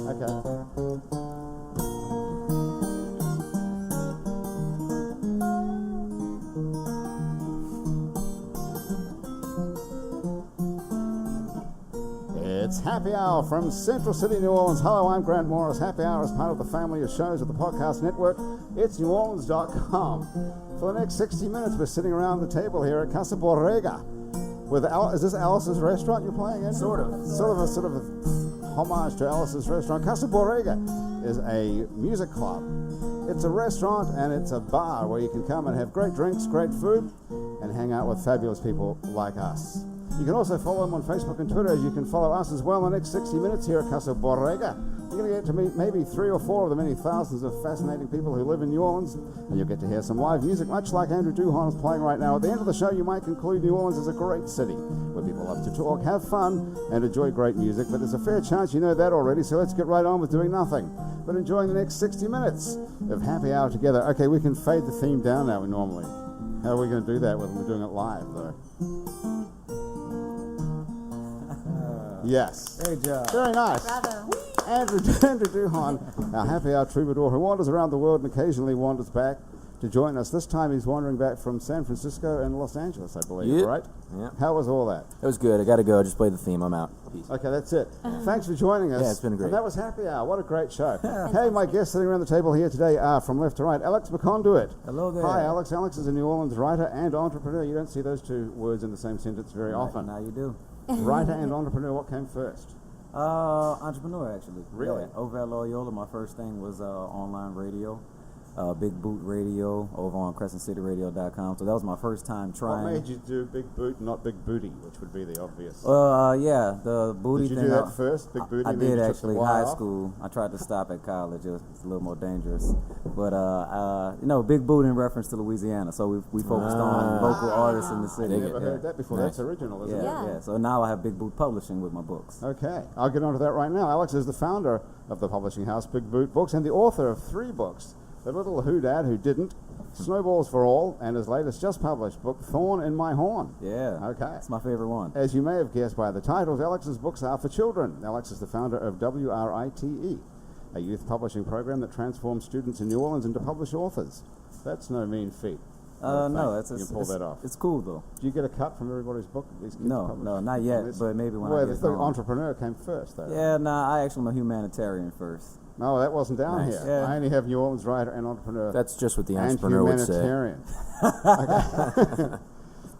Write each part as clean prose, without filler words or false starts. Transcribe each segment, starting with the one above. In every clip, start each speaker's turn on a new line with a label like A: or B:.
A: Okay. It's Happy Hour from Central City, New Orleans. Hello, I'm Grant Morris. Happy Hour is part of the family of shows at the podcast network. It's neworleans.com. For the next 60 minutes, we're sitting around the table here at Casa Borrega. Is this Alice's restaurant you're playing in?
B: Sort of
A: a homage to Alice's restaurant. Casa Borrega is a music club. It's a restaurant and it's a bar where you can come and have great drinks, great food, and hang out with fabulous people like us. You can also follow them on Facebook and Twitter, as you can follow us as well in the next 60 minutes here at Casa Borrega. You're going to get to meet maybe 3 or 4 of the many thousands of fascinating people who live in New Orleans, and you'll get to hear some live music, much like Andrew Duhon is playing right now. At the end of the show, you might conclude New Orleans is a great city, where people love to talk, have fun, and enjoy great music, but there's a fair chance you know that already, so let's get right on with doing nothing but enjoying the next 60 minutes of Happy Hour together. Okay, we can fade the theme down now normally. How are we going to do that when we're doing it live, though? Yes.
B: Great job.
A: Very nice.
C: Bravo.
A: Andrew Duhon, our Happy Hour troubadour who wanders around the world and occasionally wanders back to join us. This time he's wandering back from San Francisco and Los Angeles, I believe,
D: Yep.
A: right?
D: Yeah.
A: How was all that?
D: It was good. I got to go. Just play the theme. I'm out. Peace.
A: Okay, that's it. Thanks for joining us.
D: Yeah, it's been great.
A: And that was Happy Hour. What a great show. Hey, my guests sitting around the table here today are, from left to right, Alex McConduit.
B: Hello there.
A: Hi, Alex. Alex is a New Orleans writer and entrepreneur. You don't see those two words in the same sentence very often.
B: Now you do.
A: Writer and entrepreneur, what came first?
B: Entrepreneur, actually.
A: Really?
B: Yeah. Over at Loyola, my first thing was online radio, Big Boot Radio, over on CrescentCityRadio.com. So that was my first time trying.
A: What made you do Big Boot, not Big Booty, which would be the obvious?
B: Yeah, the booty
A: Did you
B: thing.
A: do that first, Big Booty?
B: I
A: and then
B: did
A: you took
B: actually.
A: a while
B: High
A: off?
B: school. I tried to stop at college. It was a little more dangerous. But Big Boot in reference to Louisiana. So we focused on local artists in the city.
A: I've never heard that before.
D: Nice.
A: That's original, isn't it?
B: Yeah. So now I have Big Boot Publishing with my books.
A: Okay, I'll get onto that right now. Alex is the founder of the publishing house Big Boot Books and the author of 3 books: The Little Who Dad Who Didn't, Snowballs for All, and his latest just published book, Thorn in My Horn.
B: Yeah.
A: Okay.
B: It's my favorite one.
A: As you may have guessed by the titles, Alex's books are for children. Alex is the founder of WRITE, a youth publishing program that transforms students in New Orleans into published authors. That's no mean feat.
B: No,
A: you can pull that off.
B: It's cool though.
A: Do you get a cut from everybody's book? These kids
B: No,
A: publish?
B: no, not yet. But maybe when I
A: Well,
B: get
A: the
B: home.
A: entrepreneur came first, though.
B: Yeah, I actually am a humanitarian first.
A: No, that wasn't down
D: Nice.
A: here.
B: Yeah.
A: I only have New Orleans writer and entrepreneur.
D: That's just what the
A: and
D: entrepreneur would say.
A: humanitarian. Okay.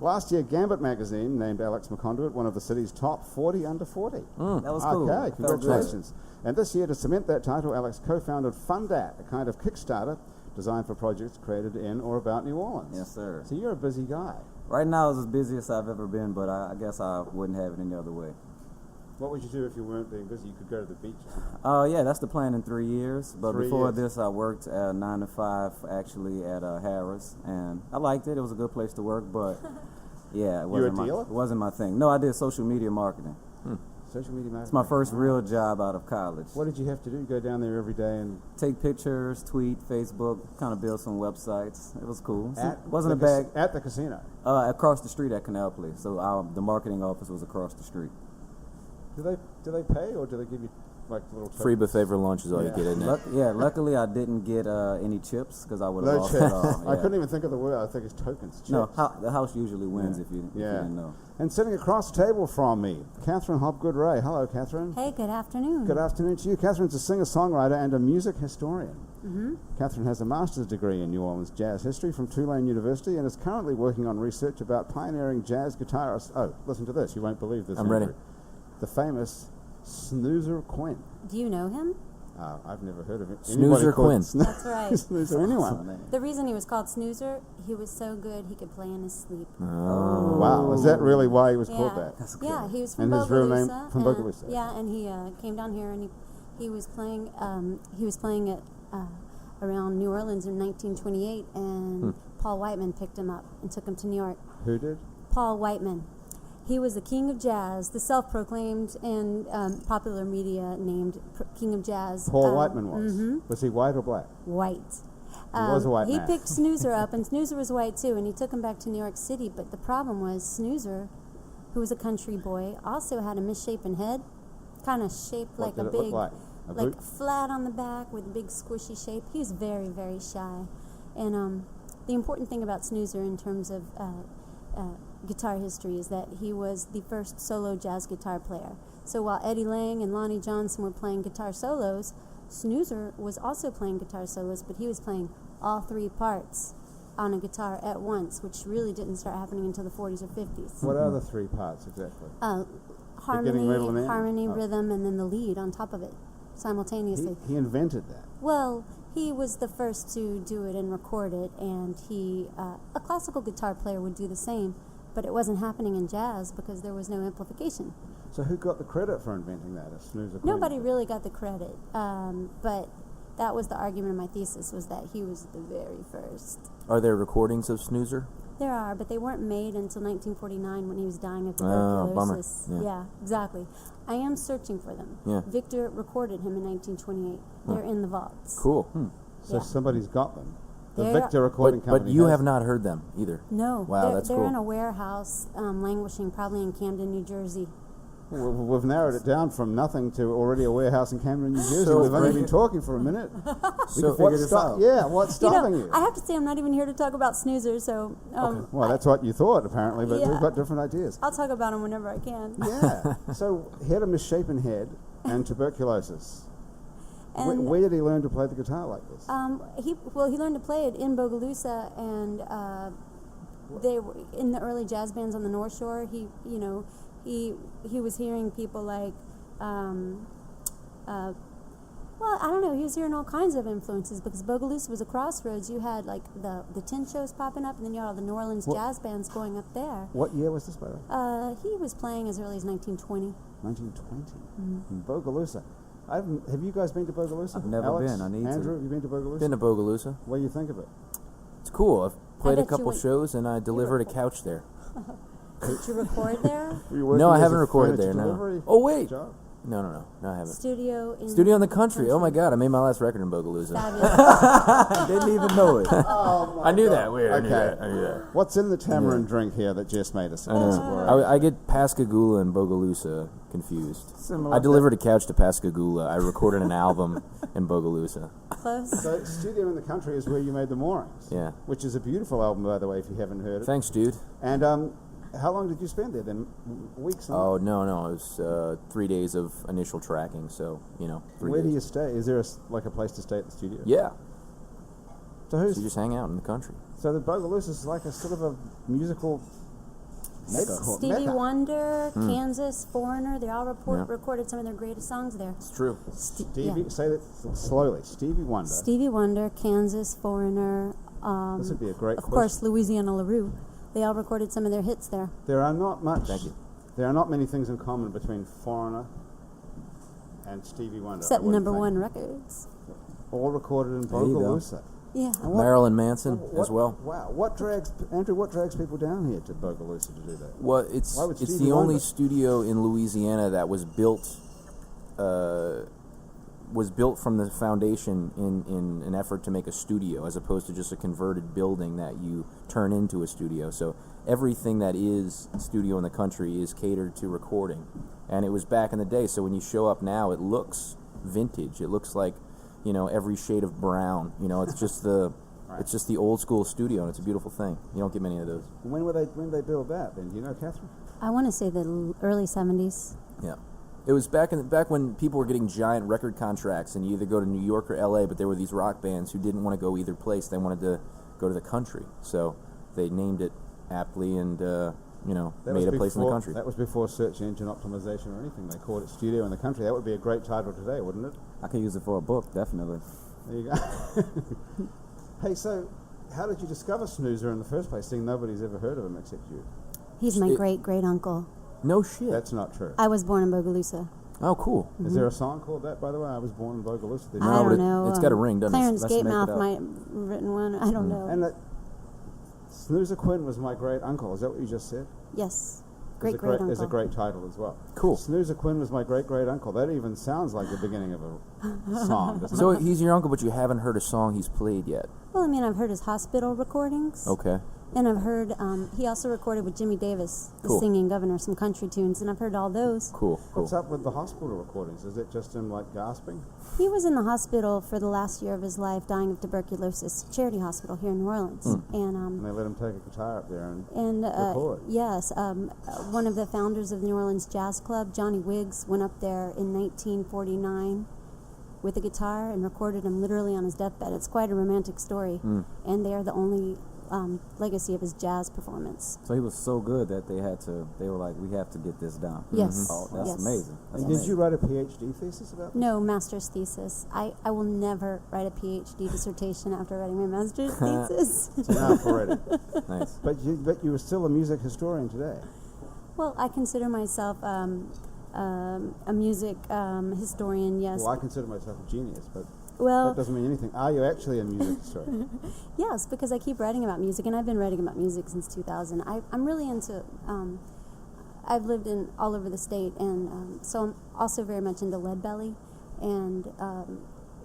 A: Last year, Gambit magazine named Alex McConduit one of the city's top 40 under 40.
B: That was cool.
A: Okay,
B: Felt good.
A: congratulations. And this year, to cement that title, Alex co-founded Fundat, a kind of Kickstarter designed for projects created in or about New Orleans.
B: Yes, sir.
A: So you're a busy guy.
B: Right now it's as busy as I've ever been, but I guess I wouldn't have it any other way.
A: What would you do if you weren't being busy? You could go to the beach.
B: Yeah, that's the plan in 3 years. But
A: 3
B: before
A: years.
B: this, I worked 9 to 5 actually at Harris, and I liked it. It was a good place to work, but yeah, it
A: You a
B: wasn't
A: dealer?
B: It wasn't my thing. No, I did social media marketing.
A: Social media marketing.
B: It's my first real job out of college.
A: What did you have to do? Go down there every day and
B: Take pictures, tweet, Facebook, kind of build some websites. It was cool. It
A: at
B: wasn't a
A: the
B: bag.
A: at the casino.
B: Across the street at Canal Place. So the marketing office was across the street.
A: Do they pay or do they give you like little
D: Free
A: tokens?
D: buffet for lunch is all
A: Yeah.
D: you get, isn't it?
B: Luckily I didn't get any chips because I would have
A: No
B: lost
A: chips.
B: it all.
A: I
B: Yeah.
A: couldn't even think of the word. I think it's tokens. Chips.
B: No, the house usually wins if you
A: Yeah.
B: didn't know.
A: And sitting across the table from me, Catherine Hopgood-Ray. Hello, Catherine.
C: Hey, good afternoon.
A: Good afternoon to you. Catherine's a singer-songwriter and a music historian. Catherine has a master's degree in New Orleans jazz history from Tulane University and is currently working on research about pioneering jazz guitarist. Oh, listen to this. You won't believe this.
D: I'm ready.
A: Andrew. The famous Snoozer Quinn.
C: Do you know him?
A: I've never heard of it.
D: Snoozer Quinn.
C: That's right.
A: Snoozer anyone.
C: The reason he was called Snoozer, he was so good he could play in his sleep.
D: Oh.
A: Wow, is that really why he was called that?
C: Yeah, he was from
A: And his
C: Bogalusa.
A: real name from
C: and-
A: Bogalusa.
C: Yeah, and he came down here and he was playing at around New Orleans in 1928, and Paul Whiteman picked him up and took him to New York.
A: Who did?
C: Paul Whiteman. He was the king of jazz, the self-proclaimed and popular media named king of jazz.
A: Paul Whiteman was. Was he white or black?
C: White.
A: He was a white
C: He
A: man.
C: picked Snoozer up, and Snoozer was white too, and he took him back to New York City. But the problem was Snoozer, who was a country boy, also had a misshapen head, kind of shaped
A: What
C: like
A: did
C: a
A: it look
C: big.
A: like?
C: like flat on the back with a big squishy shape. He was very, very shy. And the important thing about Snoozer in terms of guitar history is that he was the first solo jazz guitar player. So while Eddie Lang and Lonnie Johnson were playing guitar solos, Snoozer was also playing guitar solos, but he was playing all three parts on a guitar at once, which really didn't start happening until the 40s or 50s.
A: What are the three parts exactly?
C: Harmony,
A: middle, and end?
C: harmony,
A: Oh.
C: rhythm, and then the lead on top of it simultaneously.
A: He invented that.
C: Well, he was the first to do it and record it, and a classical guitar player would do the same, but it wasn't happening in jazz because there was no amplification.
A: So who got the credit for inventing that? A Snoozer Quinn?
C: Nobody really got the credit, but that was the argument of my thesis, was that he was the very first.
D: Are there recordings of Snoozer?
C: There are, but they weren't made until 1949 when he was dying of
D: Oh, bummer.
C: tuberculosis.
D: Yeah.
C: Exactly. I am searching for them.
D: Yeah.
C: Victor recorded him in 1928. They're in the vaults.
D: Cool.
A: So
C: Yeah.
A: somebody's got them. The
C: They're-
A: Victor recording
D: But
A: company.
D: you
A: has
D: have not heard them either.
C: No.
D: Wow, that's
C: they're
D: cool.
C: in a warehouse languishing probably in Camden, New Jersey.
A: We've narrowed it down from nothing to already a warehouse in Cameron, New Jersey.
D: So
A: We've only
D: great.
A: been talking for a minute.
B: So figure this out.
A: Yeah, what's stopping you?
C: I have to say I'm not even here to talk about Snoozer, so
A: Well, that's what you thought, apparently, but
C: Yeah.
A: we've got different ideas.
C: I'll talk about him whenever I can.
A: Yeah. So he had a misshapen head and tuberculosis.
C: And
A: Where did he learn to play the guitar like this?
C: he learned to play it in Bogalusa, and they were in the early jazz bands on the North Shore. He was hearing people like, well, I don't know. He was hearing all kinds of influences because Bogalusa was a crossroads. You had like the tin shows popping up, and then you had all the New Orleans jazz bands going up there.
A: What year was this, by the way?
C: He was playing as early as 1920.
A: 1920. In Bogalusa. Have you guys been to Bogalusa?
B: I've never
A: Alex,
B: been. I need to.
A: Andrew, have you been to Bogalusa?
D: Been to Bogalusa.
A: What do you think of it?
D: It's cool. I've played a
C: bet you
D: couple
C: went-
D: shows and I delivered a couch there.
C: Did you record there?
A: Were you working
D: No, I
A: as
D: haven't
A: a
D: recorded
A: furniture
D: there, no.
A: delivery
D: Oh, wait.
A: job?
D: No, I haven't.
C: Studio
D: Studio in the country. Oh my God, I made my last record in Bogalusa.
C: Fabulous.
B: I didn't even know it.
A: Oh my
D: I knew
A: God.
D: that. Weird.
A: Okay.
D: I knew that.
A: What's in the tamarind drink here that Jess made us?
D: I know. I get Pascagoula and Bogalusa confused.
B: Similar
D: I delivered a couch to Pascagoula. I recorded an album in Bogalusa.
C: Close.
A: So, Studio in the Country is where you made the Moorings.
D: Yeah.
A: Which is a beautiful album, by the way, if you haven't heard it.
D: Thanks, dude.
A: And how long did you spend there then? Weeks? and
D: Oh, no. It was 3 days of initial tracking, so, 3
A: Where
D: days.
A: do you stay? Is there a place to stay at the studio?
D: Yeah.
A: So
D: So you just hang out in the country.
A: So the Bogalusa is like a sort of a musical mecca.
C: Stevie
A: Mecca.
C: Wonder, Kansas, Foreigner, they all
D: Yeah.
C: recorded some of their greatest songs there.
D: It's true.
A: Stevie,
C: yeah.
A: say that slowly. Stevie Wonder.
C: Stevie Wonder, Kansas, Foreigner,
A: This would be a great
C: of
A: question.
C: course, Louisiana LaRue. They all recorded some of their hits there.
A: There are not much.
D: Thank you.
A: There are not many things in common between Foreigner and Stevie Wonder. I
C: Except
A: wouldn't
C: number
A: think.
C: one records.
A: All recorded in
B: There you go.
A: Bogalusa.
C: Yeah.
D: Marilyn Manson as well.
A: Wow. What drags people down here to Bogalusa to do that?
D: Well, it's
A: Why would
D: it's
A: Stevie
D: the only
A: Wonder-
D: studio in Louisiana that was built from the foundation in an effort to make a studio, as opposed to just a converted building that you turn into a studio. So everything that is studio in the country is catered to recording, and it was back in the day. So when you show up now, it looks vintage. It looks like every shade of brown. It's just the
A: Right.
D: it's just the old school studio, and it's a beautiful thing. You don't get many of those.
A: When did they build that then? Do you know, Catherine?
C: I want to say the early 70s.
D: Yeah, it was back when people were getting giant record contracts, and you either go to New York or L.A. But there were these rock bands who didn't want to go either place; they wanted to go to the country. So they named it aptly, and
A: That
D: made
A: was
D: a place in the
A: before-
D: country.
A: That was before search engine optimization or anything. They called it Studio in the Country. That would be a great title today, wouldn't it?
B: I could use it for a book, definitely.
A: There you go. Hey, so how did you discover Snoozer in the first place, seeing nobody's ever heard of him except you?
C: He's my
D: It-
C: great-great-uncle.
D: No shit.
A: That's not true.
C: I was born in Bogalusa.
D: Oh, cool.
A: Is there a song called that, by the way? I was born in Bogalusa. Did you
C: I
A: know?
D: but
C: don't know.
D: it's got a ring, doesn't it?
C: Clarence
B: Let's make it
C: Gatemouth
B: up.
C: might have written one. I don't know.
A: And that Snoozer Quinn was my great uncle. Is that what you just said?
C: Yes.
A: Is a
C: Great-great-uncle.
A: great title as well.
D: Cool.
A: Snoozer Quinn was my great great uncle. That even sounds like the beginning of a song, doesn't
D: So
A: it?
D: he's your uncle, but you haven't heard a song he's played yet.
C: Well, I mean, I've heard his hospital recordings.
D: Okay.
C: And I've heard he also recorded with Jimmy Davis, the
D: Cool.
C: singing governor, some country tunes, and I've heard all those.
D: Cool.
A: What's up with the hospital recordings? Is it just him like gasping?
C: He was in the hospital for the last year of his life, dying of tuberculosis. Charity hospital here in New Orleans,
A: And
C: and
A: they let him take a guitar up there and record.
C: yes, one of the founders of the New Orleans Jazz Club, Johnny Wiggs, went up there in 1949 with a guitar and recorded him literally on his deathbed. It's quite a romantic story, and they are the only legacy of his jazz performance.
B: So he was so good that they were like, we have to get this down.
C: Yes.
B: Oh, that's
C: Yes.
B: amazing. That's
A: And did
B: amazing.
A: you write a PhD thesis about this?
C: No, master's thesis. I will never write a PhD dissertation after writing my master's thesis.
A: It's enough already.
D: Nice.
A: But you were still a music historian today.
C: Well, I consider myself a music historian, yes.
A: Well, I consider myself a genius, but
C: Well,
A: that doesn't mean anything. Are you actually a music historian?
C: yes, because I keep writing about music, and I've been writing about music since 2000. I'm really into, I've lived in all over the state, and so I'm also very much into Lead Belly and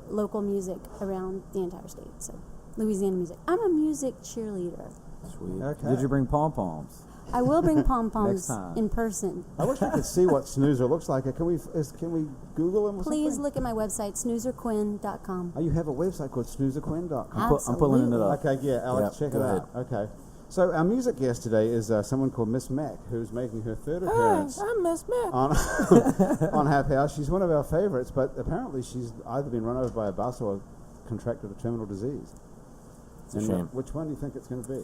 C: local music around the entire state, so Louisiana music. I'm a music cheerleader.
D: Sweet.
A: Okay.
B: Did you bring pom-poms?
C: I will bring
B: Next
C: pom-poms
B: time.
C: in person.
A: I wish I could see what Snoozer looks like. Can we Google him or
C: Please
A: something?
C: look at my website, snoozerquinn.com.
A: Oh, you have a website called SnoozerQuinn.com.
B: I'm pulling it up.
A: Okay, yeah, Alex,
D: Yep,
A: check
D: go
A: it
D: ahead.
A: out. Okay. So our music guest today is someone called Miss Mac, who's making her third appearance
D: I'm Miss Mac.
A: on on Happy Hour. She's one of our favorites, but apparently she's either been run over by a bus or contracted a terminal disease.
D: It's a
A: And,
D: shame.
A: which one do you think it's going to be?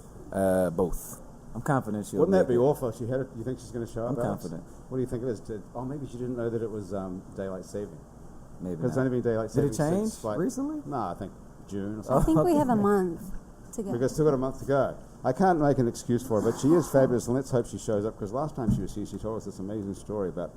D: Both.
B: I'm confident she'll
A: Wouldn't that
B: make
A: be
B: it.
A: awful if she had it? You think she's going to show up?
B: I'm
A: Alex?
B: confident.
A: What do you think it is? Maybe she didn't know that it was daylight saving.
B: Maybe
A: Because it's
B: not.
A: only been daylight
B: Did
A: saving
B: it change
A: since, like,
B: recently?
A: No, I think June or
C: I
A: something.
C: think we have a
B: Okay.
C: month to go.
A: We've still got a month to go. I can't make an excuse for her, but she is fabulous, and let's hope she shows up, because last time she was here, she told us this amazing story about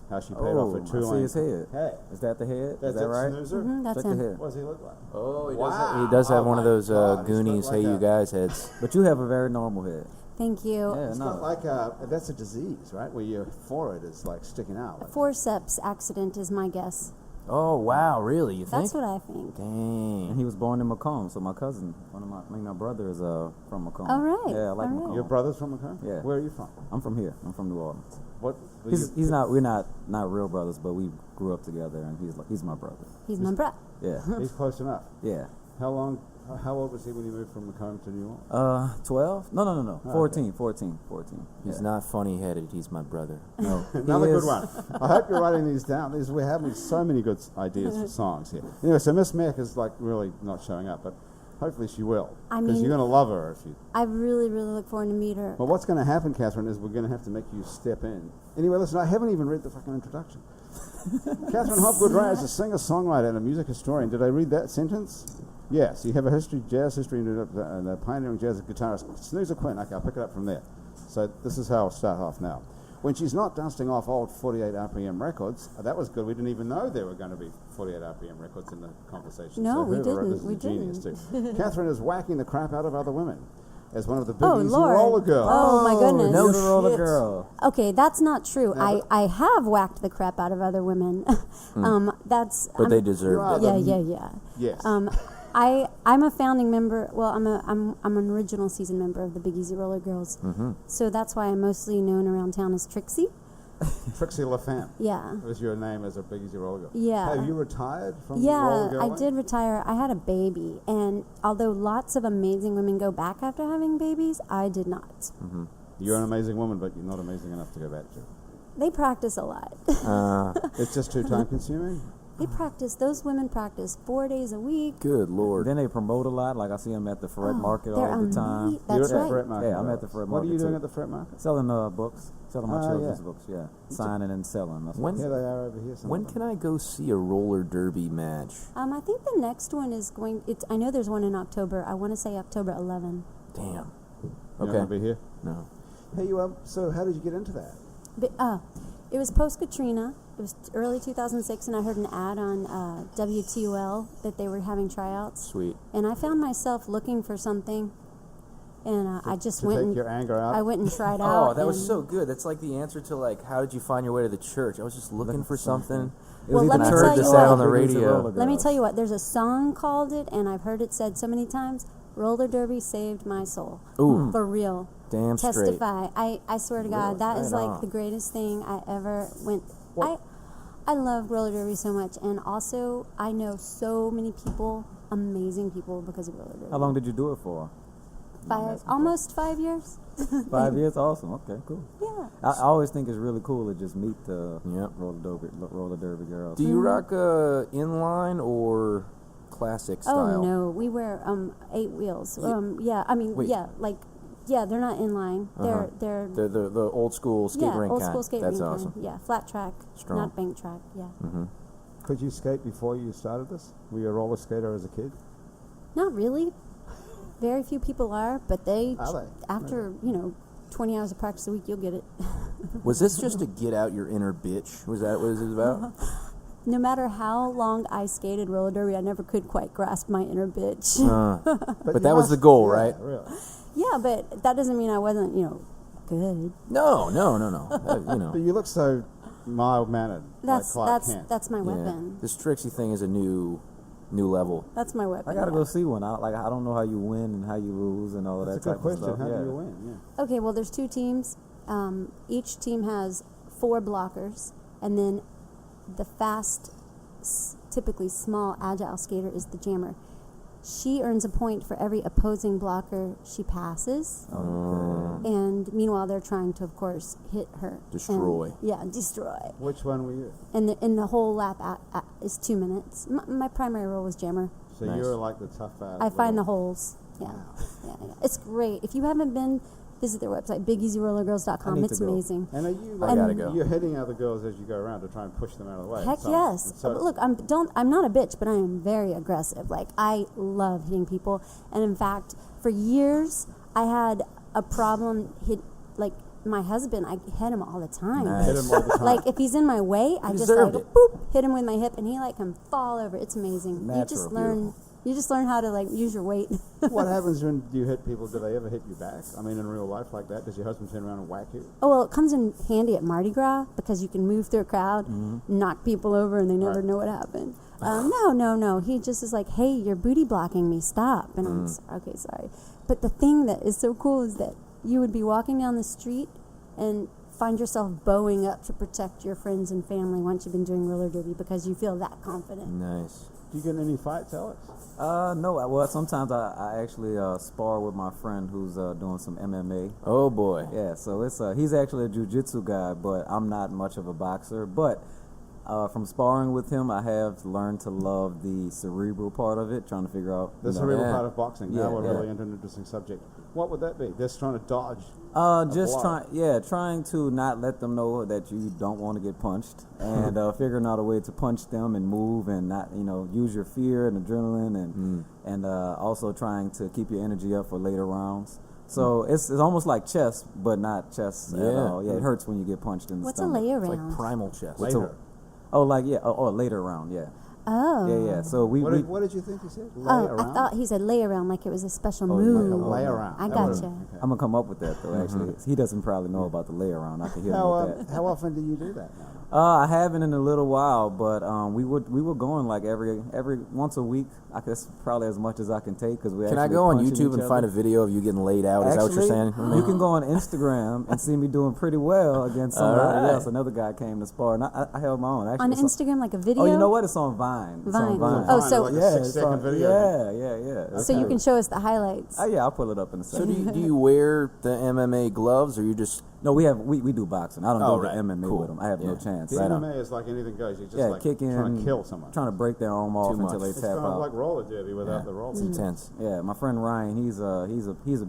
A: how she paid off her
B: I see
A: two-lane.
B: his head.
A: Hey,
B: Is that the head?
A: that's
B: Is that
A: it,
B: right?
A: Snoozer?
C: That's
B: Check
C: him.
B: the head.
A: What does he look like?
D: Oh, he
A: Wow.
D: does have
A: Oh
D: one of
A: my
D: those
A: God, he's
D: Goonies,
A: got
D: hey
A: like
D: you
A: a-
D: guys heads.
B: But you have a very normal head.
C: Thank you.
B: Yeah,
A: It's
B: no.
A: got like that's a disease, right? Where your forehead is like sticking out. Like
C: Forceps accident is my guess.
D: Oh wow, really? You
C: That's
D: think?
C: what I think.
B: And
D: Dang.
B: he was born in Macomb, so my cousin, my brother is from Macomb.
C: All right,
B: Yeah, I like
C: all right.
B: Macomb.
A: Your brother's from Macomb?
B: Yeah.
A: Where are you from?
B: I'm from here. I'm from New Orleans.
A: What?
B: He's not. We're not real brothers, but we grew up together, and he's my brother.
C: He's my bro.
B: Yeah,
A: He's close enough.
B: yeah.
A: How old was he when you moved from Macomb to New Orleans?
B: 12? No.
A: okay.
B: 14.
D: He's
B: Yeah.
D: not funny headed, he's my brother.
B: No, he
A: Another
B: is-
A: good one. I hope you're writing these down. We're having so many good ideas for songs here. Anyway, so Miss Mac is like really not showing up, but hopefully she will.
C: I
A: Because
C: mean-
A: you're going to love her if you.
C: I really, really look forward to meet her.
A: But what's going to happen, Catherine, is we're going to have to make you step in. Anyway, listen, I haven't even read the fucking introduction. Catherine Hopgood-Ray is a singer-songwriter and a music historian. Did I read that sentence? Yes. You have a jazz history, and a pioneering jazz guitarist, Snoozer Quinn. Okay, I'll pick it up from there. So this is how I'll start off now. When she's not dusting off old 48 RPM records, that was good. We didn't even know there were going to be 48 RPM records in the conversation.
C: No,
A: so
C: we
A: whoever wrote
C: didn't.
A: this is
C: We
A: a genius
C: didn't.
A: too. Catherine is whacking the crap out of other women as one of the big
C: Oh,
A: easy
C: Lord.
A: roller girls.
C: Oh, my goodness.
B: No
D: No
B: roller
D: shit.
B: girl.
C: Okay, that's not true.
A: No,
C: I have whacked the crap out of other women. That's.
D: But
C: I'm-
D: they deserve
A: are
D: it.
A: the-
C: Yeah.
A: Yes.
C: I'm a founding member. Well, I'm an original season member of the Big Easy Roller Girls.
D: Mm-hmm.
C: So that's why I'm mostly known around town as Trixie.
A: Trixie LaFemme
C: Yeah.
A: was your name as a Big Easy Roller Girl.
C: Yeah.
A: Have you retired from
C: Yeah,
A: roller girl
C: I
A: life?
C: did retire. I had a baby, and although lots of amazing women go back after having babies, I did not.
A: You're an amazing woman, but you're not amazing enough to go back to.
C: They practice a lot.
A: It's just too time consuming.
C: They practice. Those women practice 4 days a week.
D: Good lord.
B: Then they promote a lot. Like I see them at the Fret Market
C: they're
B: all the time.
C: That's
A: You're at
C: right.
A: the Fret Market.
B: Yeah, I'm at the Fret
A: What are you
B: Market,
A: doing
B: too.
A: at the Fret Market?
B: Selling books. Selling my
A: Ah,
B: children's
A: yeah.
B: books. Yeah, signing and selling. That's
D: When-
B: what
A: Here they are over here. some
D: When
A: of them.
D: can I go see a roller derby match?
C: I think the next one is going. I know there's one in October. I want to say October 11.
D: Damn.
A: You don't
D: Okay.
A: want to be here?
D: No.
A: Hey, so how did you get into that?
C: But, it was post Katrina. It was early 2006, and I heard an ad on WTOL that they were having tryouts.
D: Sweet.
C: And I found myself looking for something, and I just
A: To
C: went
A: take
C: and
A: your anger out?
C: I went and tried out.
D: Oh, that was
C: and-
D: so good. That's like the answer to like, how did you find your way to the church? I was just looking for something.
B: It
C: Well,
B: was
C: let
B: either
C: me
B: church
C: tell
B: or
C: you
D: this ad
C: what.
D: on the
B: Big Easy
D: radio.
B: Roller
C: Let me
B: Girls.
C: tell you what. There's a song called it, and I've heard it said so many times. roller derby saved my soul.
D: Ooh.
C: For real.
D: Damn straight.
C: Testify. I swear to God, that is
D: Right
C: like
D: on.
C: the greatest thing I ever went.
A: What?
C: I love roller derby so much, and also I know so many people, amazing people, because of roller derby.
B: How long did you do it for?
C: Almost 5 years.
B: 5 years. Awesome. Okay, cool.
C: Yeah.
B: I always think it's really cool to just meet the
D: Yep.
B: roller derby girls.
D: Do you rock inline or classic style?
C: Oh no, we wear 8 wheels.
D: Wait.
C: They're not inline. They're
D: The old school skate rink
C: old
D: kind.
C: school skate
D: That's
C: rink
D: awesome.
C: kind. Yeah, flat track,
D: Strong.
C: not bank track. Yeah.
A: Could you skate before you started this? Were you a roller skater as a kid?
C: Not really. Very few people are, but they
A: Are they?
C: after 20 hours of practice a week, you'll get it.
D: Was this just to get out your inner bitch? Was that what it was about?
C: No matter how long I skated roller derby, I never could quite grasp my inner bitch.
D: But that was the goal,
A: yeah,
D: right?
A: Really.
C: Yeah, but that doesn't mean I wasn't, good.
D: No.
A: But you look so mild-mannered.
C: That's
A: like Clark Kent.
C: that's my
D: Yeah.
C: weapon.
D: This Trixie thing is a new level.
C: That's my weapon.
B: I gotta
C: yeah.
B: go see one. I don't know how you win and how you lose and all of
A: That's
B: that
A: a
B: type
A: good
B: of
A: question.
B: stuff.
A: How
B: yeah.
A: do you win? Yeah.
C: Okay, well, there's 2 teams. Each team has 4 blockers, and then the fast, typically small, agile skater is the jammer. She earns a point for every opposing blocker she passes, and meanwhile they're trying to, of course, hit her.
D: Destroy.
C: Destroy.
A: Which one were you?
C: And the whole lap is 2 minutes. My primary role was jammer.
A: So
D: Nice.
A: you're like the tough ass.
C: I find the
A: little-
C: holes. Yeah. It's great. If you haven't been, visit their website,
B: I
C: BigEasyRollerGirls.com.
B: need
C: It's
B: to go.
C: amazing.
A: And are you
D: I
A: like
D: gotta go.
A: you're hitting other girls as you go around to try and push them out of the way?
C: Heck
A: So-
C: yes.
A: so
C: Look, I'm not a bitch, but I am very aggressive. Like, I love hitting people, and in fact, for years I had a problem my husband. I hit him all the time.
D: Nice.
A: hit 'em all the time.
C: Like, if he's in my way, I just
D: deserved
C: like
D: it.
C: boop, hit him with my hip, and he can fall over. It's amazing.
B: Natural,
C: You just learn how to use your weight.
A: What happens when you hit people? Do they ever hit you back? I mean, in real life like that, does your husband turn around and whack you?
C: Oh, well, it comes in handy at Mardi Gras because you can move through a crowd, knock people over, and they never
A: Right.
C: know what happened. No. He just is like, hey, you're booty blocking me. Stop. And I'm okay, sorry. But the thing that is so cool is that you would be walking down the street and find yourself bowing up to protect your friends and family once you've been doing roller derby because you feel that confident.
D: Nice.
A: Do you get in any fights, Alex?
B: No. Well, sometimes I actually spar with my friend who's doing some MMA.
D: Oh boy.
B: Yeah, so it's he's actually a jiu-jitsu guy, but I'm not much of a boxer. But from sparring with him, I have learned to love the cerebral part of it, trying to figure out
A: The cerebral
D: Yeah.
A: part of boxing.
B: Yeah,
A: Now we're
B: yeah.
A: really into an interesting subject. What would that be? Just trying to dodge.
B: just
A: blow.
B: trying to not let them know that you don't want to get punched, and figuring out a way to punch them and move and not use your fear and adrenaline and also trying to keep your energy up for later rounds. So it's almost like chess, but not chess at
D: Yeah.
B: all. Yeah, it hurts when you get punched in the
C: What's a
B: stomach.
C: lay
D: It's
C: around?
D: like primal chess.
B: What's a-
A: Later.
B: Oh, like yeah, a later round, yeah.
C: Oh.
B: Yeah. So we
A: What did you think he said? Lay
C: Oh,
A: around?
C: I thought he said lay around like it was a special
B: Oh,
C: move.
A: Like a lay around.
C: I
A: That
C: gotcha.
A: would've- okay.
B: I'm gonna come up with that though. Actually, he doesn't probably know about the lay around. I can hit him with that.
A: How often do you do that now?
B: I haven't in a little while, but we were going like every once a week. I guess probably as much as I can take because we.
D: Can I
B: actually
D: go on
B: punching
D: YouTube and
B: each
D: find a
B: other.
D: video of you getting laid out? Is that what you're saying?
B: You can go on Instagram and see me doing pretty well against somebody
D: Alright.
B: else. Another guy came to spar, and I held my own. Actually,
C: On
B: it's on-
C: Instagram, like a video?
B: Oh, you know what? It's on Vine. It's on
C: Vine.
B: Vine.
C: Oh,
A: Fine,
C: so-
A: like a
B: yeah,
A: 6-second
B: it's on-
A: video.
B: Yeah.
C: So you can show us the highlights.
B: Oh yeah, I'll pull it up in a
D: So
B: second.
D: do you wear the MMA gloves, or you just?
B: No, we do boxing. I don't
D: Oh,
B: go
D: right.
B: to MMA
D: Cool.
B: with them. I have no
D: Yeah.
B: chance.
A: The
D: Right on.
A: MMA is like anything goes. You're just
B: Yeah,
A: like
B: kicking,
A: trying to kill someone.
B: trying to break their arm off
D: Too
B: until they
D: much.
A: It's
B: tap
A: kind of
B: out.
A: like roller derby without
D: Yeah.
A: the roller.
D: It's intense.
B: Yeah, my friend Ryan, he's a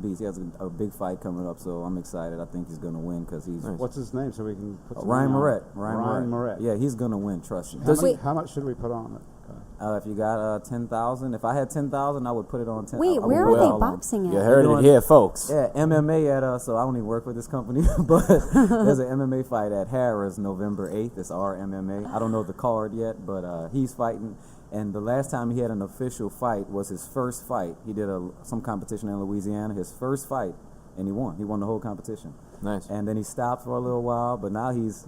B: beast. He has a big fight coming up, so I'm excited. I think he's gonna win because he's
A: What's his name so we can put some
B: Ryan
A: money on
B: Moret.
A: it? Ryan Moret.
B: Yeah, he's gonna win. Trust me.
A: How much should we put on it?
B: If you got 10,000, if I had 10,000, I would put it on 10.
C: Wait,
B: I would
C: where
B: put
C: are
B: it
C: they
B: all on.
C: boxing
D: You
C: at?
D: heard it
B: doing-
D: here, folks.
B: Yeah, MMA at so I don't even work with this company, but there's an MMA fight at Harrah's November 8th. It's our MMA. I don't know the card yet, but he's fighting. And the last time he had an official fight was his first fight. He did some competition in Louisiana, his first fight, and he won. He won the whole competition.
D: Nice.
B: And then he stopped for a little while, but now he's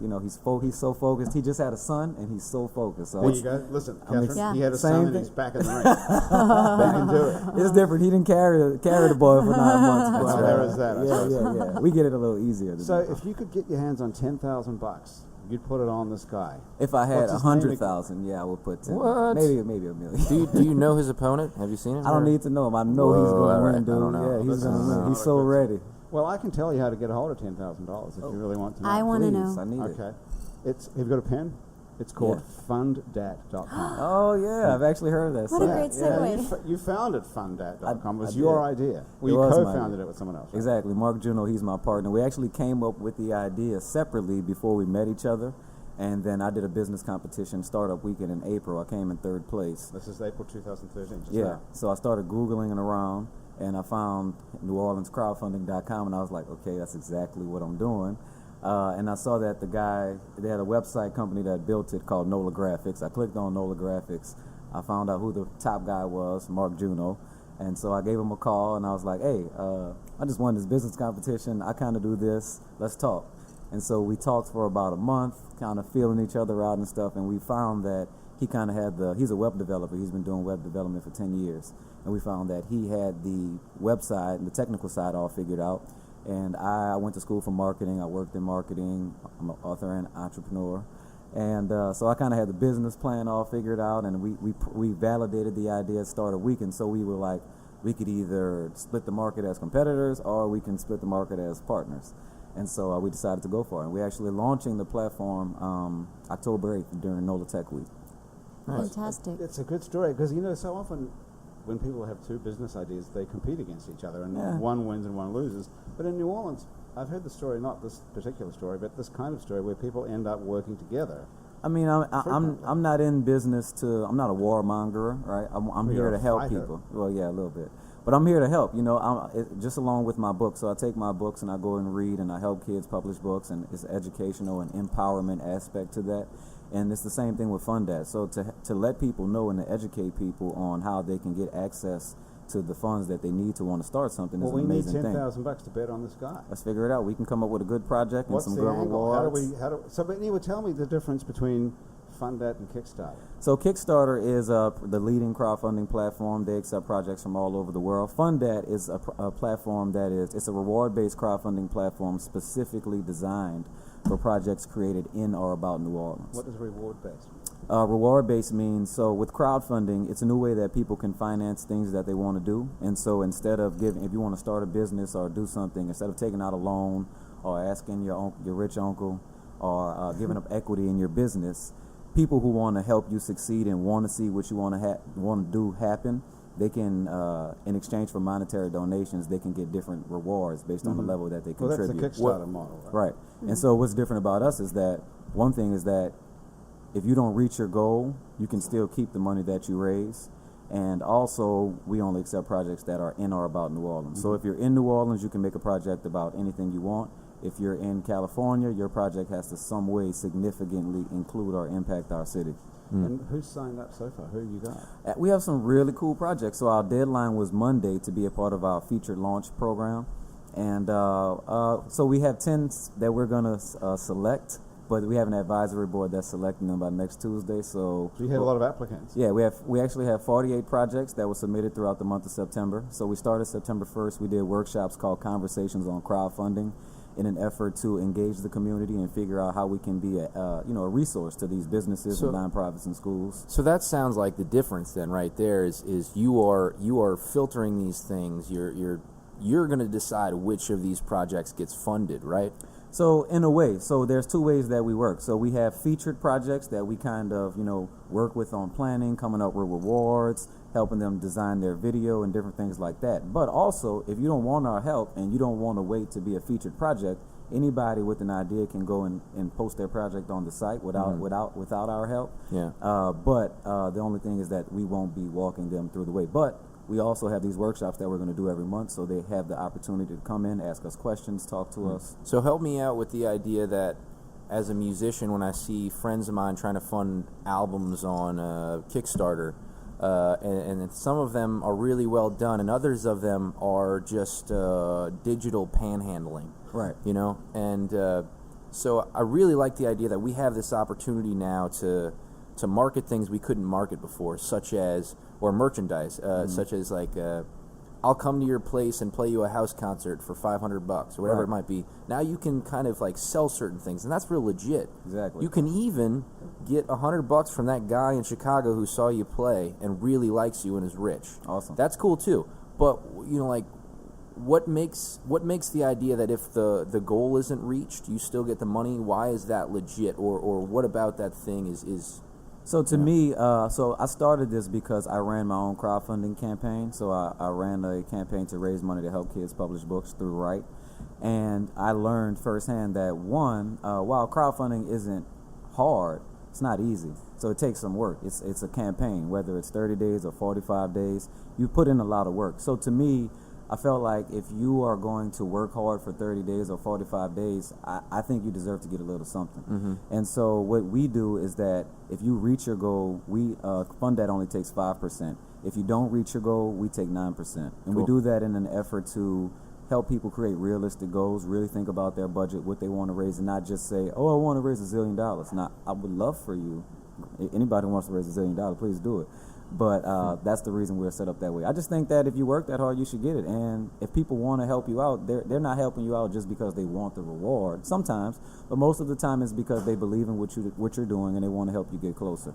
B: so focused. He just had a son, and he's so focused. So
A: There you go. Listen, Catherine,
C: Yeah.
A: he had a
B: Same
A: son and
B: thing.
A: he's back in the ring. They can do it.
B: it's different. He didn't carry the boy for 9 months. But,
A: Well, there is that, I suppose.
B: yeah. We get it a little easier. Than
A: So
B: that.
A: if you could get your hands on $10,000, you'd put it on this guy.
B: If I had
A: What's his name
B: 100,000, yeah, I would put 10.
D: What?
B: Maybe a million.
D: Do you know his opponent? Have you seen him?
B: I don't
D: or-
B: need to know him. I know he's
D: Whoa,
B: going to
D: all
B: win,
D: right.
B: dude.
D: I don't know.
B: Yeah, he's
A: This
B: going
A: is
B: to win.
A: not
B: He's
A: a
B: so
A: good-
B: ready.
A: Well, I can tell you how to get a hold of $10,000 if you really want to know.
C: I want to
B: Please,
C: know.
B: I need it.
A: Okay. Have you got a pen? It's called fundat.com.
B: Oh, yeah, I've actually heard of that.
C: What a
B: site.
C: great segue.
A: You founded fundat.com. It was
B: I
A: your
B: did.
A: idea. Well,
B: It
A: you
B: was my
A: co-founded
B: idea.
A: it with someone else. Right?
B: Exactly. Mark Juno, he's my partner. We actually came up with the idea separately before we met each other. And then I did a business competition, startup weekend in April. I came in 3rd place.
A: This is April 2013. Just
B: Yeah.
A: now.
B: So I started Googling and around, and I found NewOrleansCrowdfunding.com, and I was like, okay, that's exactly what I'm doing. And I saw that they had a website company that built it called NOLA Graphics. I clicked on NOLA Graphics. I found out who the top guy was, Mark Juno. And so I gave him a call, and I was like, hey, I just won this business competition. I kind of do this. Let's talk. And so we talked for about a month, kind of feeling each other out and stuff, and we found that he kind of had he's a web developer. He's been doing web development for 10 years. And we found that he had the website and the technical side all figured out. And I went to school for marketing. I worked in marketing. I'm an author and entrepreneur. And so I kind of had the business plan all figured out, and we validated the idea at start of weekend. So we were like, we could either split the market as competitors or we can split the market as partners. And so we decided to go for it. And we're actually launching the platform October 8th during NOLA Tech Week.
C: Fantastic.
A: It's a good story because, so often when people have two business ideas, they compete against each other, and one wins and one loses. But in New Orleans, I've heard the story, not this particular story, but this kind of story where people end up working together.
B: I mean, I'm not in business I'm not a warmonger, right? I'm here
A: you're
B: to
A: a
B: help
A: fighter.
B: people. Well, yeah, a little bit. But I'm here to help, just along with my books. So I take my books and I go and read, and I help kids publish books, and it's educational and empowerment aspect to that. And it's the same thing with Fundat. So to let people know and to educate people on how they can get access to the funds that they need to want to start something is an amazing thing.
A: We need $10,000 to bet on this guy.
B: Let's figure it out. We can come up with a good project
A: What's
B: and
A: the
B: some good
A: angle?
B: rewards.
A: But you would tell me the difference between Fundat and Kickstarter.
B: So Kickstarter is the leading crowdfunding platform. They accept projects from all over the world. Fundat is a platform it's a reward-based crowdfunding platform specifically designed for projects created in or about New Orleans.
A: What is reward-based?
B: Reward-based means, so with crowdfunding, it's a new way that people can finance things that they want to do. And so instead of if you want to start a business or do something, instead of taking out a loan or asking your rich uncle or giving up equity in your business, people who want to help you succeed and want to see what you want to do happen, they can, in exchange for monetary donations, they can get different rewards based on the level that they contribute.
A: Well, that's the Kickstarter model, right?
B: Right. And so what's different about us is that one thing is that if you don't reach your goal, you can still keep the money that you raise. And also, we only accept projects that are in or about New Orleans. So if you're in New Orleans, you can make a project about anything you want. If you're in California, your project has to some way significantly include or impact our city.
A: And who's signed up so far? Who you got?
B: We have some really cool projects. So our deadline was Monday to be a part of our featured launch program. And so we have 10 that we're going to select, but we have an advisory board that's selecting them by next Tuesday. So
A: You had a lot of applicants.
B: yeah, we actually have 48 projects that were submitted throughout the month of September. So we started September 1st. We did workshops called Conversations on Crowdfunding in an effort to engage the community and figure out how we can be a resource to these businesses and nonprofits and schools.
D: So that sounds like the difference then, right there. Is you are filtering these things. You're going to decide which of these projects gets funded, right?
B: So in a way, so there's two ways that we work. So we have featured projects that we kind of, work with on planning, coming up with rewards, helping them design their video and different things like that. But also, if you don't want our help and you don't want to wait to be a featured project, anybody with an idea can go and post their project on the site without our help.
D: Yeah.
B: But the only thing is that we won't be walking them through the way. But we also have these workshops that we're going to do every month, so they have the opportunity to come in, ask us questions, talk to us.
D: So help me out with the idea that as a musician, when I see friends of mine trying to fund albums on Kickstarter, and some of them are really well done, and others of them are just digital panhandling.
B: Right.
D: You know, and so I really like the idea that we have this opportunity now to market things we couldn't market before, such as, or merchandise, such as like, I'll come to your place and play you a house concert for $500 or whatever it might be. Now you can kind of like sell certain things, and that's real legit.
B: Exactly.
D: You can even get $100 from that guy in Chicago who saw you play and really likes you and is rich.
B: Awesome.
D: That's cool too. But you know, like, what makes the idea that if the goal isn't reached, you still get the money? Why is that legit? Or what about that thing is
B: So to me, so I started this because I ran my own crowdfunding campaign. So I ran a campaign to raise money to help kids publish books through Write. And I learned firsthand that while crowdfunding isn't hard, it's not easy. So it takes some work. It's a campaign, whether it's 30 days or 45 days. You put in a lot of work. So to me, I felt like if you are going to work hard for 30 days or 45 days, I think you deserve to get a little something.
D: Mm-hmm.
B: And so what we do is that if you reach your goal, we fund that only takes 5%. If you don't reach your goal, we take 9%. And we do that in an effort to help people create realistic goals, really think about their budget, what they want to raise, and not just say, oh, I want to raise $1 zillion. Now, I would love for you, anybody who wants to raise $1 zillion, please do it. But that's the reason we're set up that way. I just think that if you work that hard, you should get it. And if people want to help you out, they're not helping you out just because they want the reward. Sometimes, but most of the time it's because they believe in what you're doing and they want to help you get closer.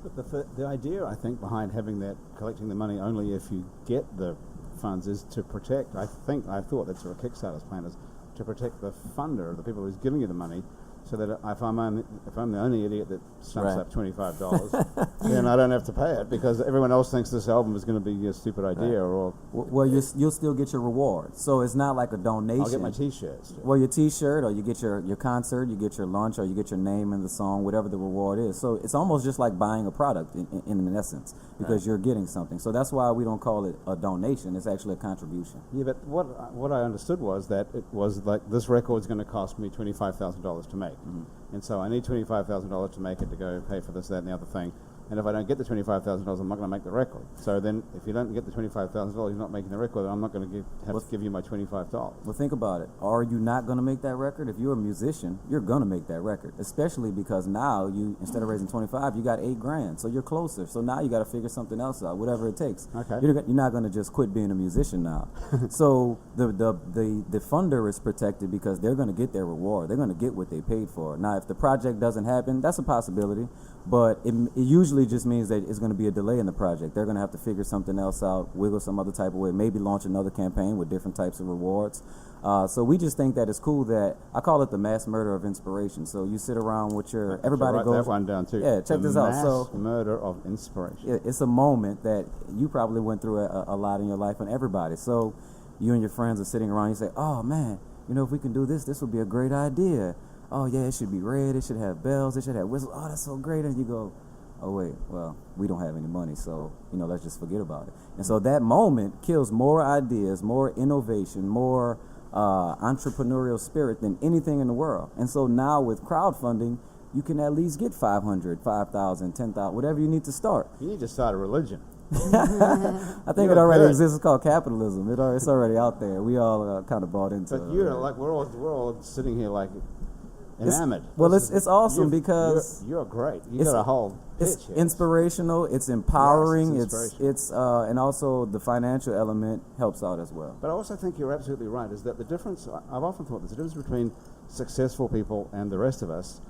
A: But the idea, I think, behind having that, collecting the money only if you get the funds, is to protect. I thought that's what Kickstarter's plan is, to protect the funder, the people who's giving you the money, so that if I'm the only idiot that stumps up $25, then I don't have to pay it because everyone else thinks this album is going to be a stupid idea. Or
B: well, you'll still get your reward. So it's not like a donation.
A: I'll get my T-shirts.
B: Well, your T-shirt, or you get your concert, you get your lunch, or you get your name in the song, whatever the reward is. So it's almost just like buying a product in essence, because you're getting something. So that's why we don't call it a donation. It's actually a contribution.
A: Yeah, but what I understood was that it was like, this record's going to cost me $25,000 to make. Mm-hmm. And so I need $25,000 to make it, to go pay for this, that, and the other thing. And if I don't get the $25,000, I'm not going to make the record. So then, if you don't get the $25,000, you're not making the record, I'm not going to have to give you my $25.
B: Well, think about it. Are you not going to make that record? If you're a musician, you're going to make that record, especially because now you, instead of raising 25, you got $8,000, so you're closer. So now you got to figure something else out, whatever it takes.
A: Okay.
B: You're not going to just quit being a musician now. So the funder is protected because they're going to get their reward. They're going to get what they paid for. Now, if the project doesn't happen, that's a possibility, but it usually just means that it's going to be a delay in the project. They're going to have to figure something else out, wiggle some other type of way, maybe launch another campaign with different types of rewards. So we just think that it's cool that, I call it the mass murder of inspiration. So you sit around with everybody
A: write
B: goes.
A: that one down too.
B: Yeah, check this out. So
A: mass murder of inspiration.
B: It's a moment that you probably went through a lot in your life, and everybody. So you and your friends are sitting around, you say, oh man, if we can do this would be a great idea. Oh yeah, it should be red, it should have bells, it should have whistles. Oh, that's so great. And you go, oh wait, well, we don't have any money, so let's just forget about it. And so that moment kills more ideas, more innovation, more entrepreneurial spirit than anything in the world. And so now with crowdfunding, you can at least get 500, 5,000, 10,000, whatever you need to start.
A: You need to start a religion.
B: I think it already exists. It's called capitalism. It's already out there. We all kind of bought into it.
A: But we're all sitting here like enamored.
B: It's awesome because
A: you're great. You got a whole pitch.
B: It's inspirational. It's empowering.
A: Yes,
B: it's and also the financial element helps out as well.
A: But I also think you're absolutely right. Is that the difference? I've often thought there's a difference between successful people and the rest of us.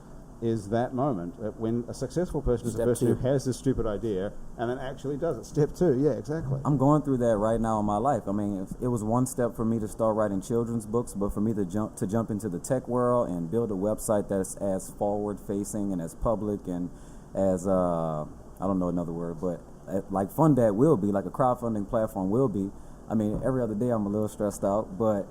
A: Is that moment when a successful person is a person who has this stupid idea and then actually does it. Step 2, yeah, exactly.
B: I'm going through that right now in my life. I mean, it was one step for me to start writing children's books, but for me to jump into the tech world and build a website that's as forward-facing and as public and as I don't know another word, but like Fundad will be, like a crowdfunding platform will be. I mean, every other day I'm a little stressed out, but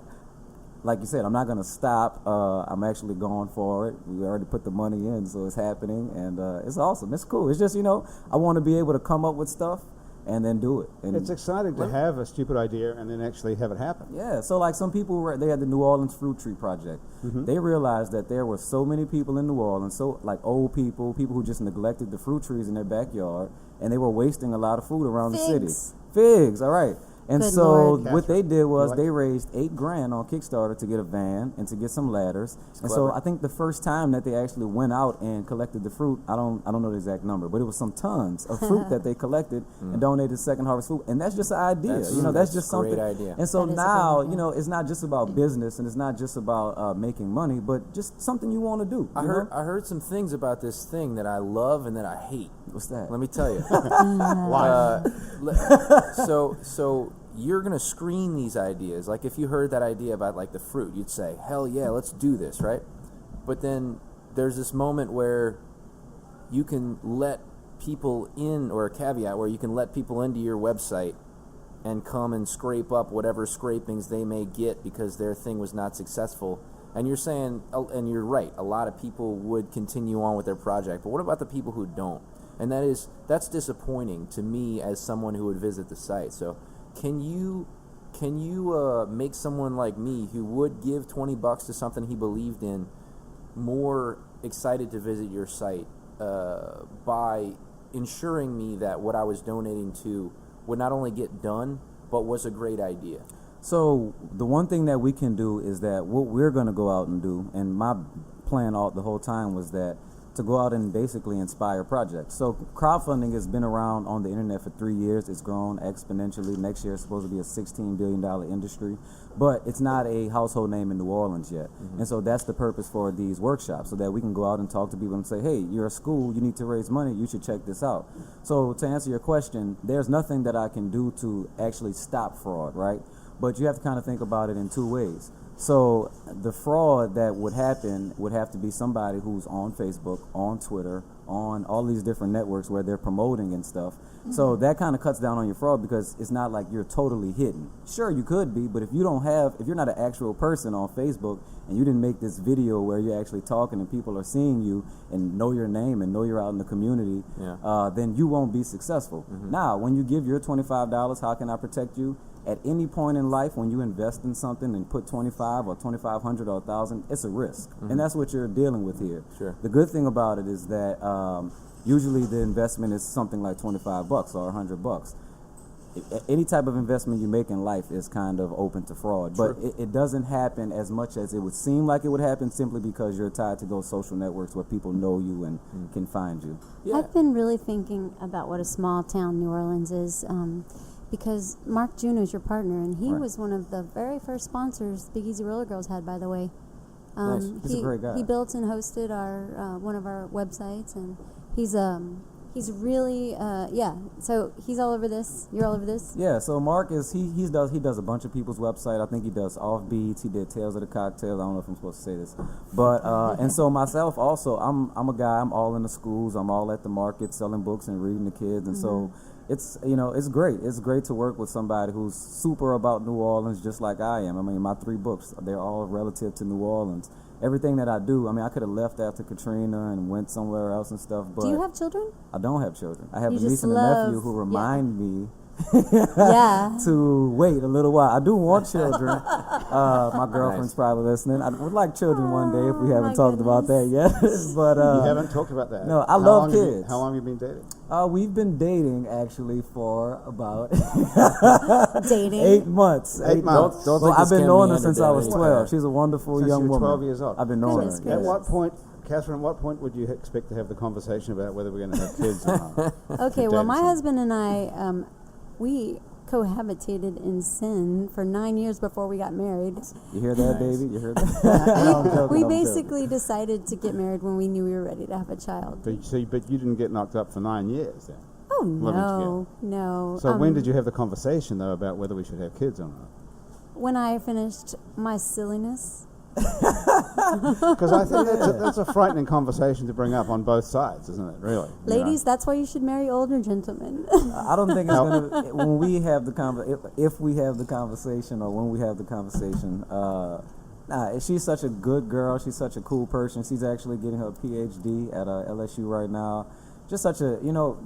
B: like you said, I'm not going to stop. I'm actually going for it. We already put the money in, so it's happening, and it's awesome. It's cool. It's just, I want to be able to come up with stuff and then do it. And
A: it's exciting to have a stupid idea and then actually have it happen.
B: Yeah, so like some people, they had the New Orleans Fruit Tree Project. Mm-hmm. They realized that there were so many people in New Orleans, so like old people who just neglected the fruit trees in their backyard, and they were wasting a lot of food around the city. Figs, all right. And
C: Good
B: so
C: Lord.
B: what they did was
A: Like-
B: they raised $8,000 on Kickstarter to get a van and to get some ladders. And so
D: clever.
B: I think the first time that they actually went out and collected the fruit, I don't know the exact number, but it was some tons of fruit that they collected and donated to Second Harvest Food. And that's just an idea. That's just
D: a great
B: something.
D: idea.
B: And so
C: That is a
B: now,
C: great idea.
B: it's not just about business and it's not just about making money, but just something you want to do.
D: I
B: you
D: heard
B: know?
D: I heard some things about this thing that I love and that I hate.
B: What's that?
D: Let me tell you.
A: Life.
D: So you're gonna screen these ideas. Like if you heard that idea about like the fruit, you'd say, "Hell yeah, let's do this," right? But then there's this moment where you can let people in, or a caveat where you can let people into your website and come and scrape up whatever scrapings they may get because their thing was not successful. And you're saying, and you're right, a lot of people would continue on with their project. But what about the people who don't? And that's disappointing to me as someone who would visit the site. So can you make someone like me who would give $20 to something he believed in more excited to visit your site by ensuring me that what I was donating to would not only get done, but was a great idea?
B: So the one thing that we can do is that what we're going to go out and do, and my plan the whole time was that to go out and basically inspire projects. So crowdfunding has been around on the internet for 3 years. It's grown exponentially. Next year it's supposed to be a $16 billion industry, but it's not a household name in New Orleans yet. And so that's the purpose for these workshops, so that we can go out and talk to people and say, hey, you're a school, you need to raise money, you should check this out. So to answer your question, there's nothing that I can do to actually stop fraud, right? But you have to kind of think about it in two ways. So the fraud that would happen would have to be somebody who's on Facebook, on Twitter, on all these different networks where they're promoting and stuff. So that kind of cuts down on your fraud, because it's not like you're totally hidden. Sure, you could be, but if you're not an actual person on Facebook and you didn't make this video where you're actually talking and people are seeing you and know your name and know you're out in the community, then you won't be successful. Now, when you give your $25, how can I protect you? At any point in life, when you invest in something and put 25 or 2,500 or 1,000, it's a risk, and that's what you're dealing with here.
D: Sure.
B: The good thing about it is that usually the investment is something like $25 or $100. Any type of investment you make in life is kind of open to fraud, but it doesn't happen as much as it would seem like it would happen, simply because you're tied to those social networks where people know you and can find you.
D: Yeah.
C: I've been really thinking about what a small town New Orleans is. Because Mark Juneau's your partner, and he
B: Right.
C: was one of the very first sponsors Big Easy Roller Girls had, by the way.
D: Nice.
B: He's a great guy.
C: He built and hosted our one of our websites, and he's really So he's all over this. You're all over this.
B: Yeah, so Mark is he does a bunch of people's website. I think he does Offbeats. He did Tales of the Cocktails. I don't know if I'm supposed to say this, but and so myself also, I'm a guy. I'm all in the schools. I'm all at the market selling books and reading to kids, and so it's it's great. It's great to work with somebody who's super about New Orleans, just like I am. I mean, my 3 books, they're all relative to New Orleans. Everything that I do, I mean, I could have left after Katrina and went somewhere else and stuff, but
C: Do you have children?
B: I don't have children. I have
C: You
B: a niece
C: just
B: and a nephew
C: love-
B: who remind me
C: Yeah.
B: to wait a little while. I do want children. My girlfriend's probably listening. I would like children one day if we
C: Oh,
B: haven't
C: my
B: talked about that yet. But
A: You haven't talked about that.
B: no, I
A: How
B: love
A: long have you-
B: kids.
A: How long have you been dating?
B: We've been dating actually for about
C: Dating.
B: 8 months.
A: 8 months.
D: Don't
B: Well,
D: think
B: I've
D: this
B: been
D: can
B: knowing her
D: meander
B: since I
D: down
B: was
D: any
B: 12.
D: further.
B: She's a wonderful
A: Since
B: young
A: you were
B: woman.
A: 12 years old.
B: I've been knowing
C: Goodness
B: her.
C: gracious.
A: At what point, Catherine, what point would you expect to have the conversation about whether we're going to have kids or not?
C: Okay, well, my
A: Davidson.
C: husband and I, we cohabitated in sin for 9 years before we got married.
B: You hear that,
A: Nice.
B: baby? You heard that? No, I'm joking,
C: We
B: I'm joking.
C: basically decided to get married when we knew we were ready to have a child.
A: But you didn't get knocked up for 9 years then.
C: Oh,
A: Living
C: no.
A: So when did you have the conversation, though, about whether we should have kids or not?
C: When I finished my silliness.
A: Because I think that's a frightening conversation to bring up on both sides, isn't it, really? You know?
C: Ladies, that's why you should marry older gentlemen.
B: I don't think it's gonna. When we have the if we have the conversation, or when we have the conversation, she's such a good girl. She's such a cool person. She's actually getting her PhD at LSU right now. just such a, you know,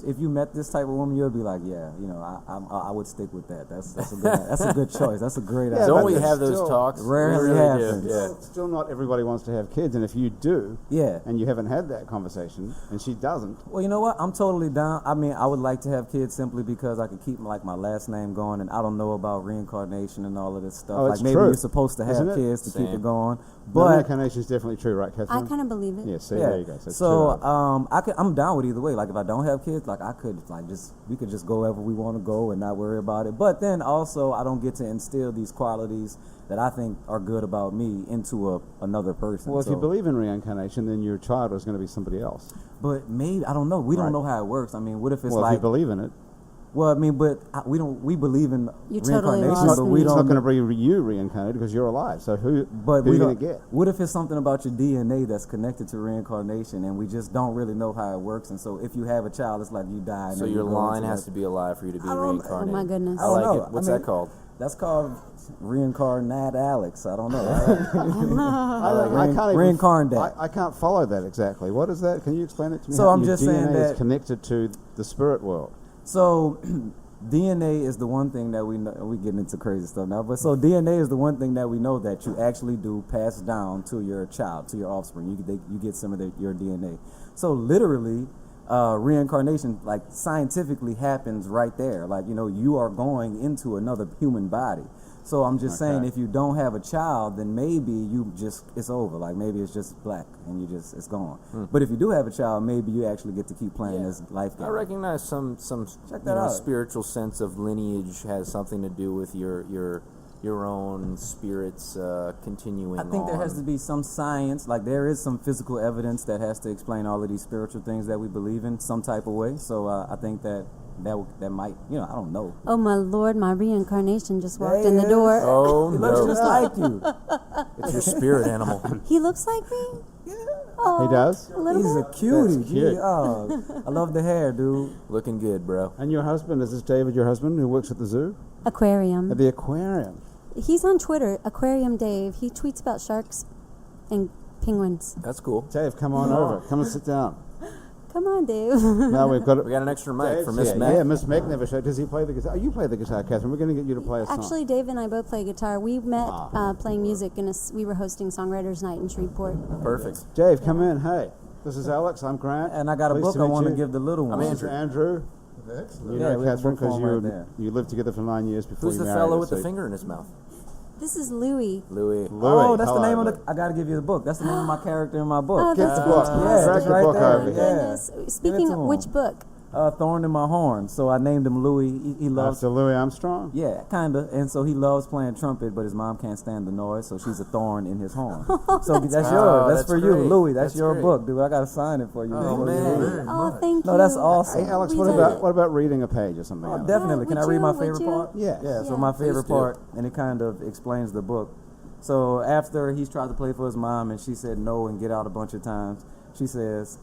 B: if you met this type of woman, you'll be like, yeah, you know, I would stick with that. That's a good choice. That's a great idea.
D: Don't we have those talks?
B: Rarely
D: We really
B: happens.
D: do, yeah.
A: Still not everybody wants to have kids, and if you do,
B: Yeah.
A: and you haven't had that conversation, and she doesn't,
B: Well, you know what? I'm totally down. I mean, I would like to have kids simply because I could keep like my last name going, and I don't know about reincarnation and all of this stuff.
A: Oh,
B: like
A: it's
B: maybe
A: true.
B: you're supposed to have
A: Isn't it?
B: kids to keep
D: Same.
B: it going,
A: but
B: but
A: reincarnation is definitely true, right, Catherine?
C: I kind of believe it.
A: Yeah, see,
B: yeah.
A: there you go. So, it's
B: So
A: true.
B: I'm down with either way. Like if I don't have kids, like I could we could just go wherever we want to go and not worry about it. But then also I don't get to instill these qualities that I think are good about me into another person.
A: Well, if you
B: So-
A: believe in reincarnation, then your child is going to be somebody else.
B: but maybe I don't know. We
A: Right.
B: don't know how it works. I mean, what if it's
A: Well, if you
B: like
A: believe in it,
B: well, I mean, but we don't. We believe in
C: You're totally
B: reincarnation,
C: lost
B: but
C: in
B: we
C: it.
A: it's
B: don't.
A: not going to be you reincarnated because you're alive. So who
B: But
A: who
B: we
A: are you going
B: don't
A: to get?
B: What if it's something about your DNA that's connected to reincarnation, and we just don't really know how it works? And so, if you have a child, it's like you die. And
D: So
B: then
D: your
B: you go
D: line
B: into
D: has
B: that-
D: to be alive for you to be
B: I don't-
D: reincarnated.
C: Oh my goodness.
D: I
B: I don't
D: like
B: know.
D: it. What's
B: I mean,
D: that called?
B: That's called reincarnate Alex. I don't know.
A: I can't even,
B: Reincarnate.
A: I can't follow that exactly. What is that? Can you explain it to me?
B: So
A: How
B: I'm
A: your
B: just
A: DNA
B: saying
A: is
B: that-
A: connected to the spirit world.
B: So DNA is the one thing that we know. We getting into crazy stuff now, but so DNA is the one thing that we know that you actually do pass down to your child, to your offspring. You get some of your DNA. So literally, reincarnation, like scientifically, happens right there. Like you are going into another human body. So I'm just saying, if you don't have a child, then maybe it's over. Like maybe it's just black and it's gone. But if you do have a child, maybe you actually get to keep playing this life game.
D: I recognize some
B: Check that out.
D: spiritual sense of lineage has something to do with your own spirits continuing.
B: I think there has
D: on.
B: to be some science, like there is some physical evidence that has to explain all of these spiritual things that we believe in some type of way. So I think that might, I don't know.
C: Oh my Lord, my reincarnation just walked
B: There
C: in
B: he
C: the
B: is.
C: door.
D: Oh
B: He looks
D: no!
B: just like you.
D: It's your spirit animal.
C: He looks like me? Oh,
A: He does?
C: a little
B: He's
C: bit?
B: a cutie.
A: That's cute.
B: Gee, oh, I love the hair, dude.
D: Looking good, bro.
A: And your husband, is this David, your husband, who works at the zoo?
C: Aquarium.
A: At the aquarium.
C: He's on Twitter, Aquarium Dave. He tweets about sharks and penguins.
D: That's cool.
A: Dave, come on over. Come and sit down.
C: Come on, Dave.
A: Now we've got it.
D: We got an extra mic for Miss
A: yeah,
D: Mac.
A: Yeah, Miss Mac never showed. Does he play the guitar? Oh, you play the guitar, Catherine. We're going to get you to play a song.
C: Actually, Dave and I both play guitar. We met playing music, and we were hosting Songwriters Night in Shreveport.
D: Perfect.
A: Dave, come in. Hey, this is Alex. I'm Grant.
B: And I got a
A: Pleased
B: book
A: to
B: I
A: meet
B: want to
A: you.
B: give the little one.
A: This is Andrew.
E: Excellent.
A: You
B: Yeah,
A: know
B: we have a
A: Catherine
B: book for
A: because
B: him right there.
A: you lived together for 9 years before
D: Who's
A: you
D: the
A: married.
D: fellow
A: her,
D: with the
A: so-
D: finger in his mouth?
C: This is Louie.
D: Louis.
B: Oh, that's the
A: hello,
B: name of
A: Louis.
B: I got to give you the book. That's the name of my character in my book.
C: Oh,
A: Get
C: that's
A: the book.
C: awesome.
B: Yeah,
A: Drag
B: it's
A: the
B: right
A: book
B: there.
A: over
B: Yeah.
A: here.
C: Goodness.
B: Give
C: Speaking
B: it
C: of
B: to
C: which
B: him.
C: book?
B: Thorn in my horn. So I named him Louis. He loves.
A: After Louis Armstrong?
B: Yeah, kind of. And so he loves playing trumpet, but his mom can't stand the noise, so she's a thorn in his horn. So that's yours.
D: Oh,
B: That's
D: that's
B: for you,
D: great.
B: Louis. That's
D: That's
B: your
D: great.
B: book, dude. I got to sign it for you.
D: Oh,
B: before you
D: man.
B: leave.
E: Very
C: Oh,
E: much.
C: thank you.
B: No, that's awesome.
A: Hey, Alex,
C: We
A: what
C: did
A: about
C: it.
A: what about reading a page or something?
B: Oh,
A: Alex?
B: definitely. Can I read my
C: Would
B: favorite
C: you?
B: part?
A: Yeah.
B: Yeah, so
C: Yeah.
B: my favorite
D: Please do.
B: part, and it kind of explains the book. So after he's tried to play for his mom, and she said no and get out a bunch of times, she says,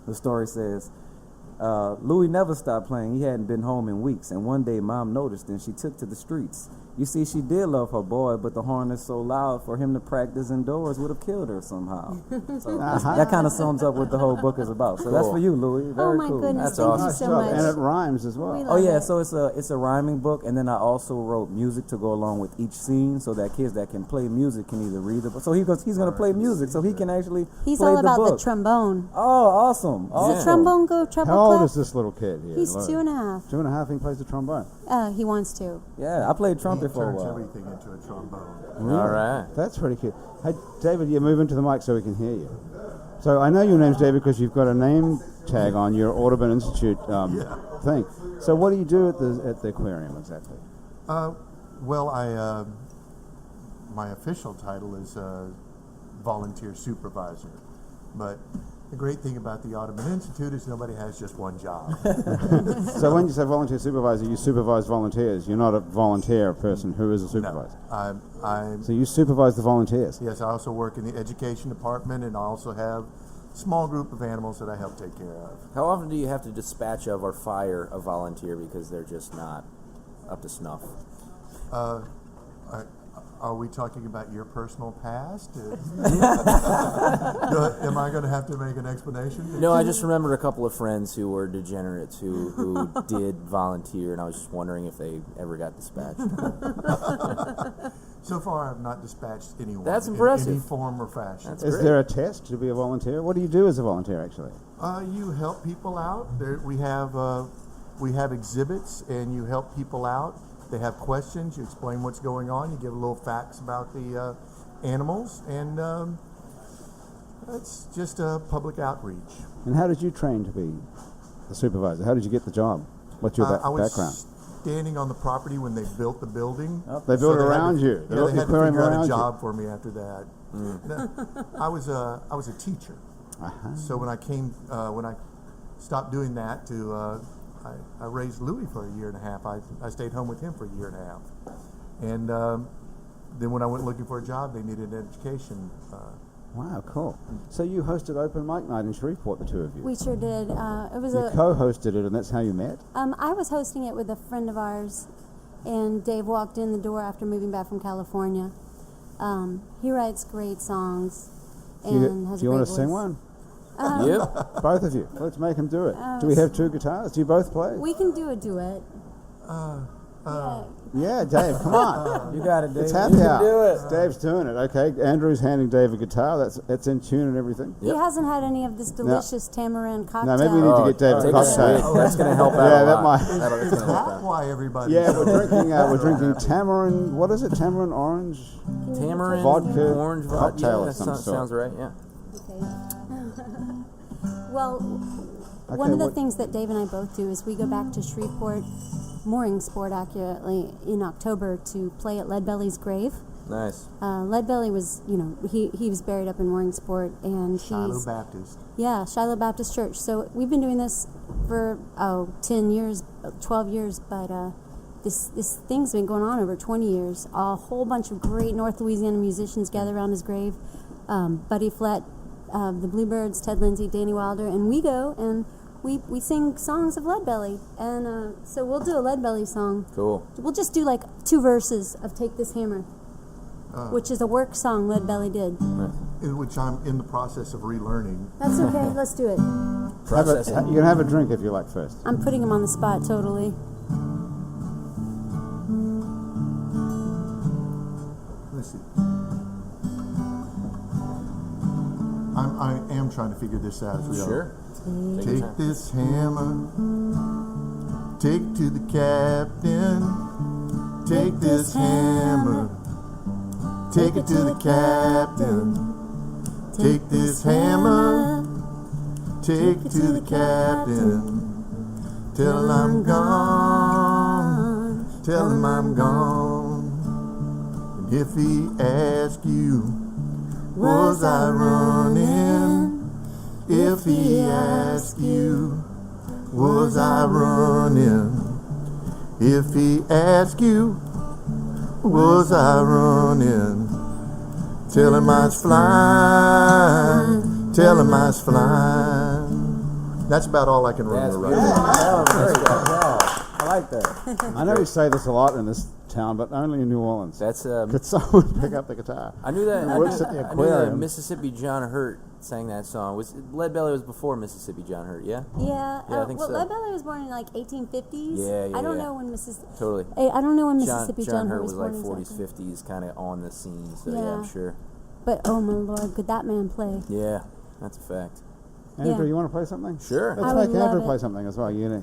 B: the story says, Louis never stopped playing. He hadn't been home in weeks, and one day Mom noticed, and she took to the streets. You see, she did love her boy, but the horn is so loud for him to practice indoors would have killed her somehow. So that kind of sums up what the whole book is about. So that's
D: Cool.
B: for you, Louis. Very
C: Oh my
B: cool.
C: goodness,
D: That's
C: thank
D: awesome.
C: you
A: Nice
C: so
A: job.
C: much.
A: And it rhymes as well.
C: We
B: Oh
C: love
B: yeah,
C: it.
B: so it's a rhyming book, and then I also wrote music to go along with each scene, so that kids that can play music can either read the book. So he's going to play music, so he can actually
C: He's
B: play
C: all
B: the
C: about
B: book.
C: the trombone.
B: Oh, awesome!
C: Does the
B: awesome.
C: trombone go treble
A: How old
C: clef?
A: is this little kid here?
C: He's
A: Louis?
C: 2.5.
A: 2.5, he plays the trombone.
C: He wants to.
B: Yeah, I played trumpet for a
E: Turns
B: while.
E: everything into a trombone.
D: All right.
A: That's pretty cute. Hey, David, you move into the mic so we can hear you. So I know your name's David because you've got a name tag on your Audubon Institute thing. So what do you do at the aquarium exactly?
E: Well, my official title is volunteer supervisor, but the great thing about the Audubon Institute is nobody has just one job.
A: So when you say volunteer supervisor, you supervise volunteers. You're not a volunteer person who is a supervisor.
E: No, I'm
A: So you supervise the volunteers.
E: yes, I also work in the education department, and I also have a small group of animals that I help take care of.
D: How often do you have to dispatch of or fire a volunteer because they're just not up to snuff?
E: Are we talking about your personal past? Am I going to have to make an explanation?
D: No, I just remembered a couple of friends who were degenerates who did volunteer, and I was just wondering if they ever got dispatched.
E: So far, I've not dispatched anyone.
D: That's impressive.
E: In any form or fashion.
D: That's
A: Is
D: great.
A: there a test to be a volunteer? What do you do as a volunteer, actually?
E: You help people out. We have exhibits, and you help people out. They have questions. You explain what's going on. You give a little facts about the animals, and it's just a public outreach.
A: And how did you train to be the supervisor? How did you get the job? What's your
E: I was
A: background?
E: standing on the property when they built the building.
A: They built it
E: had
A: around
E: to-
A: you. They
E: Yeah,
A: built
E: they
A: the
E: had to
A: aquarium
E: figure out
A: around
E: a
A: you.
E: job for me after that. No, I was a teacher.
A: Uh-huh.
E: So when I stopped doing that I raised Louis for a year and a half. I stayed home with him for a year and a half. And then when I went looking for a job, they needed an education.
A: Wow, cool. So you hosted open mic night in Shreveport, the two of you.
C: We sure did. It was
A: You co-hosted it, and that's how you met?
C: I was hosting it with a friend of ours, and Dave walked in the door after moving back from California. He writes great songs and has
A: Do you
C: a great
A: want to sing
C: voice.
A: one?
D: Yep.
A: Both of you. Let's make him do it. Do we have two guitars? Do you both play?
C: We can do a duet.
A: Yeah, Dave, come on.
B: You got it, Dave.
A: It's happy
B: You can
A: hour.
B: do it.
A: Dave's doing it. Okay, Andrew's handing Dave a guitar. That's in tune and everything.
C: He hasn't had any of this delicious tamarind
A: No,
C: cocktail.
A: maybe we need to get Dave a
D: take a
A: cocktail.
D: swig. That's going to help out
A: Yeah,
D: a
A: that
D: lot.
A: might-
D: That's
E: Is
D: gonna help
E: that
D: out.
E: why everybody?
A: Yeah, we're drinking tamarind. What is it? Tamarind orange
D: Tamarind,
A: vodka
D: orange
A: cocktail
D: yeah,
A: of some
D: that
A: sort.
D: sounds right, yeah.
C: Okay. Well,
A: Okay,
C: one of the
A: what-
C: things that Dave and I both do is we go back to Shreveport, Mooringsport accurately, in October to play at Leadbelly's grave.
D: Nice.
C: Leadbelly was, he was buried up in Mooringsport, and
E: Shiloh Baptist.
C: Yeah, Shiloh Baptist Church. So we've been doing this for 10 years, 12 years, but this thing's been going on over 20 years. A whole bunch of great North Louisiana musicians gather around his grave. Buddy Flett, the Bluebirds, Ted Lindsay, Danny Wilder, and we go and we sing songs of Leadbelly. And so we'll do a Leadbelly song.
D: Cool.
C: We'll just do like 2 verses of Take This Hammer, which is a work song Leadbelly did.
E: In which I'm in the process of relearning.
C: That's okay, let's do it.
A: You can have a drink if you like first.
C: I'm putting him on the spot totally.
E: Let's see. I am trying to figure this out as we go.
D: Sure. Take your
E: Take
D: time.
E: this hammer, take it to the captain. Take this hammer, take it to the captain. Take this hammer, take it to the captain. Till I'm gone, tell him I'm gone. And if he asks you, was I running? If he asks you, was I running? If he asks you, was I running? Tell him I was flying, tell him I was flying. That's about all I can
D: That's
E: remember
D: beautiful.
E: right now.
B: That was great. Good job. I like that.
A: I know we say this a lot in this town, but only in New Orleans.
D: That's
A: Could someone pick up the guitar?
D: I knew that.
A: Works at the
D: I knew that
A: aquarium.
D: Mississippi John Hurt sang that song. Leadbelly was before Mississippi John Hurt, yeah?
C: Yeah,
D: Yeah, I think so.
C: Leadbelly was born in like 1850s.
D: Yeah,
C: I don't
D: yeah.
C: know when Mississippi.
D: Totally.
C: I don't know when
D: John
C: Mississippi John
D: Hurt
C: Hurt
D: was like
C: born
D: 40s,
C: exactly.
D: 50s, kind of on the scene. So yeah,
C: Yeah.
D: I'm sure.
C: But oh my Lord, could that man play?
D: Yeah, that's a fact.
A: Andrew,
C: Yeah.
A: you want to play something?
D: Sure.
A: Let's
C: I
A: make
C: would love
A: Andrew
C: it.
A: play something as well. You're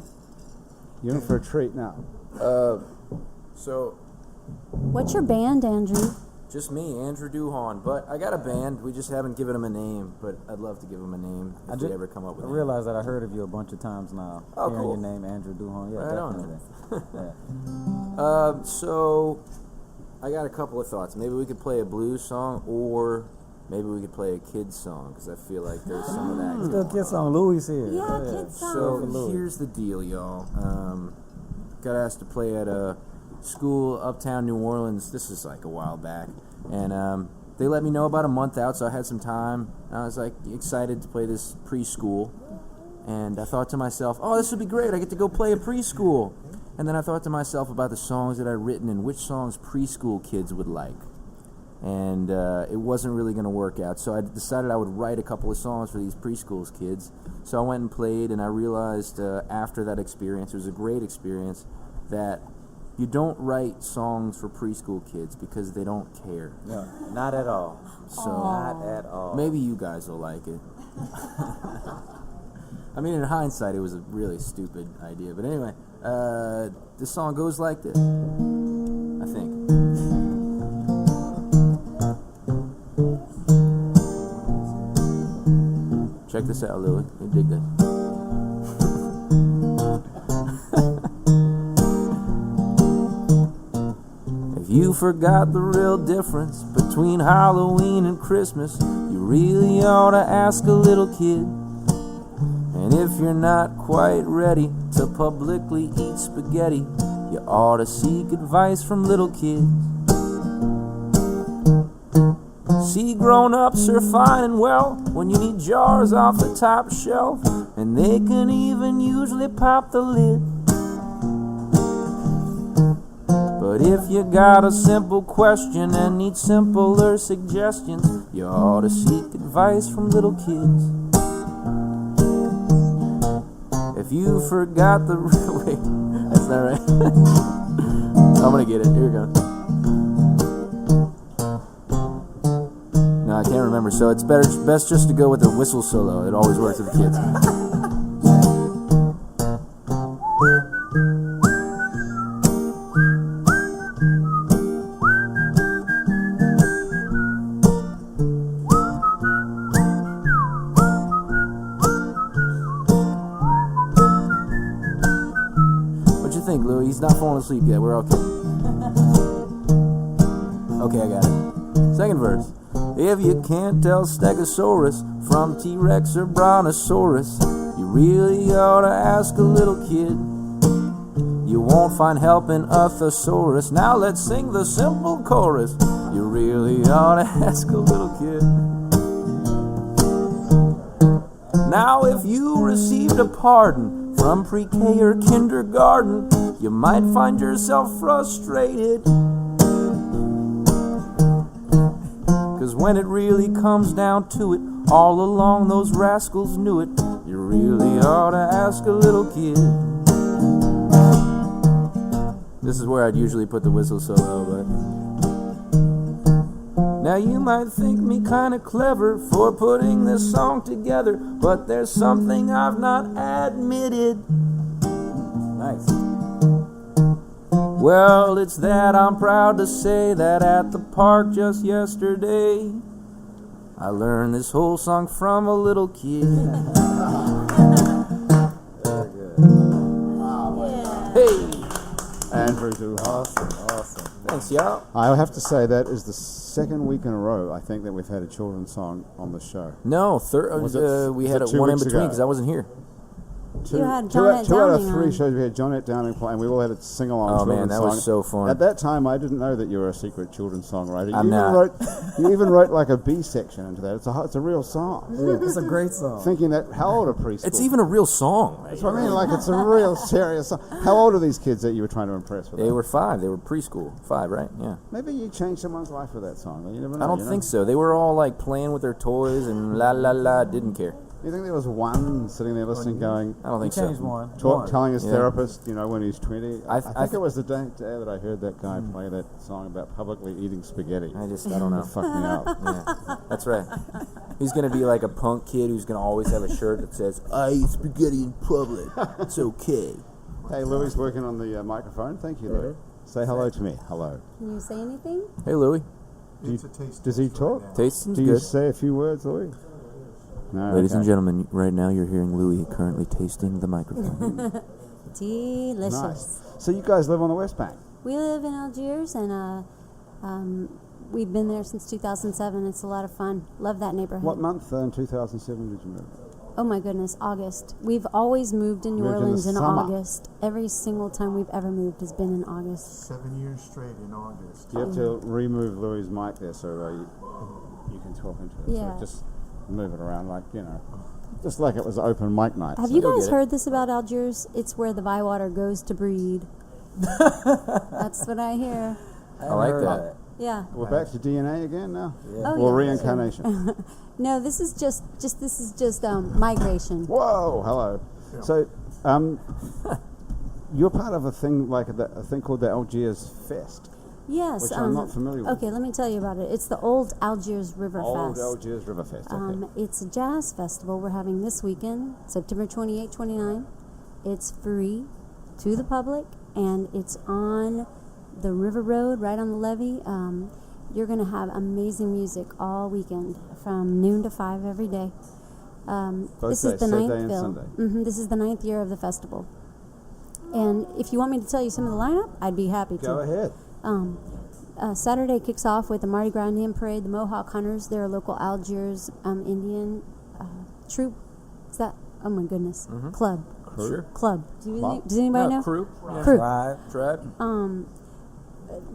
A: in for a treat now.
D: So
C: What's your band, Andrew?
D: just me, Andrew Duhon. But I got a band. We just haven't given him a name. But I'd love to give him a name if we ever come up with
B: I
D: one.
B: realized that I heard of you a bunch of times now.
D: Oh,
B: Hearing
D: cool.
B: your name, Andrew Duhon. Yeah,
D: Right on.
B: definitely. Yeah.
D: So I got a couple of thoughts. Maybe we could play a blues song, or maybe we could play a kid's song, because I feel like there's some of that.
B: Let's
D: going
B: go get
D: on.
B: some Louis here.
C: Yeah,
B: Go ahead.
C: kids song.
D: So
B: Louis.
D: here's the deal, y'all. Got asked to play at a school uptown New Orleans. This is like a while back, and they let me know about a month out, so I had some time. I was like excited to play this preschool, and I thought to myself, "Oh, this would be great! I get to go play a preschool." And then I thought to myself about the songs that I'd written and which songs preschool kids would like. And it wasn't really going to work out. So I decided I would write a couple of songs for these preschool kids. So I went and played, and I realized after that experience, it was a great experience, that you don't write songs for preschool kids because they don't care.
B: No, not at all.
D: So
B: Not at all.
D: maybe you guys will like it. I mean, in hindsight, it was a really stupid idea. But anyway, this song goes like this, I think. Check this out, Louie. You dig this? If you forgot the real difference between Halloween and Christmas, you really ought to ask a little kid. And if you're not quite ready to publicly eat spaghetti, you ought to seek advice from little kids. See, grown-ups are fine and well when you need jars off the top shelf, and they can even usually pop the lid. But if you got a simple question and need simpler suggestions, you ought to seek advice from little kids. If you forgot the wait, that's not right. I'm gonna get it. Here we go. No, I can't remember. So it's best just to go with the whistle solo. It always works with the kids. Think, Louie? He's not falling asleep yet. We're okay. Okay, I got it. Second verse. If you can't tell Stegosaurus from T-Rex or Brontosaurus, you really ought to ask a little kid. You won't find help in a thesaurus. Now let's sing the simple chorus. You really ought to ask a little kid. Now if you received a pardon from pre-K or kindergarten, you might find yourself frustrated. 'Cause when it really comes down to it, all along those rascals knew it. You really ought to ask a little kid. This is where I'd usually put the whistle solo, but now you might think me kinda clever for putting this song together, but there's something I've not admitted.
B: Nice.
D: Well, it's that I'm proud to say that at the park just yesterday, I learned this whole song from a little kid.
B: Very good.
D: Hey!
A: Andrew Duhart.
B: Awesome.
D: Thanks, y'all.
A: I have to say that is the second week in a row, I think, that we've had a children's song on the show.
D: No,
A: Was it-
D: we
A: was
D: had
A: it
D: 1 in
A: weeks
D: between
A: ago?
D: because I wasn't here.
C: You had
A: two
C: John
A: out of
C: Downing
A: three
C: on.
A: shows we had Johnette Downing play, and we all had a sing-along
D: Oh,
A: children's
D: man, that
A: song.
D: was so fun.
A: At that time, I didn't know that you were a secret children's songwriter.
D: I'm not.
A: You even wrote like a B section into that. It's a real song.
B: It's a great song.
A: Thinking that, how old are preschool?
D: It's even a real song.
A: That's what I mean. Like, it's a real serious song. How old are these kids that you were trying to impress with
D: They
A: that?
D: were 5. They were preschool. 5, right? Yeah.
A: Maybe you changed someone's life with that song. You never know.
D: I don't think so. They were all like playing with their toys and la la la, didn't care.
A: You think there was one sitting there listening, going,
D: I don't think so.
B: Changed one.
A: telling his
D: Yeah.
A: therapist, when he's 20?
D: I
A: I
D: th-
A: think it was the day that I heard that guy play that song about publicly eating spaghetti.
D: I don't know.
A: Fuck me up.
D: Yeah, that's right. He's gonna be like a punk kid who's gonna always have a shirt that says "I eat spaghetti in public. It's okay."
A: Hey, Louie's working on the microphone. Thank you, Louie. Say hello to me. Hello.
C: Can you say anything?
D: Hey, Louie.
E: It's a taste
A: Does he
E: test
A: talk?
E: right now.
D: Tasting's
A: Do you
D: good.
A: say a few words, Louie? No.
D: Ladies and
A: okay.
D: gentlemen, right now you're hearing Louie currently tasting the microphone.
C: Delicious.
A: Nice. So you guys live on the West Bank?
C: We live in Algiers, and we've been there since 2007. It's a lot of fun. Love that neighborhood.
A: What month in 2007 did you move?
C: Oh my goodness, August. We've always moved in New
A: Moved in the
C: Orleans in
A: summer.
C: August. Every single time we've ever moved has been in August.
E: 7 years straight in August.
A: You have to remove Louie's mic there so you can talk into it.
C: Yeah.
A: So just move it around just like it was open mic night.
C: Have
A: So
C: you
D: You'll
C: guys
D: get it.
C: heard this about Algiers? It's where the Bywater goes to breed. That's what I hear.
D: I like that.
C: Yeah.
A: We're back to DNA again now?
B: Yeah.
C: Oh,
A: Or
C: yeah,
A: reincarnation?
C: No, this is just migration.
A: Whoa, hello.
E: Yeah.
A: So, you're part of a thing a thing called the Algiers Fest,
C: Yes.
A: which I'm not familiar with.
C: Okay, let me tell you about it. It's the Old Algiers River
A: Old
C: Fest.
A: Algiers River Fest. Okay.
C: It's a jazz festival we're having this weekend, September 28, 29. It's free to the public, and it's on the River Road, right on the levee. You're going to have amazing music all weekend, from noon to 5 every day. This is
A: days,
C: the
A: Saturday
C: ninth
A: and
C: bill.
A: Sunday.
C: This is the 9th year of the festival. And if you want me to tell you some of the lineup, I'd be happy to.
A: Go ahead.
C: Saturday kicks off with the Mardi Gras Indian Parade. The Mohawk Hunters, they're a local Algiers Indian troop. Is that? Oh my goodness. Club.
D: Sure.
C: Club. Does anybody know?
D: Crew.
C: Crew.
D: Tribe.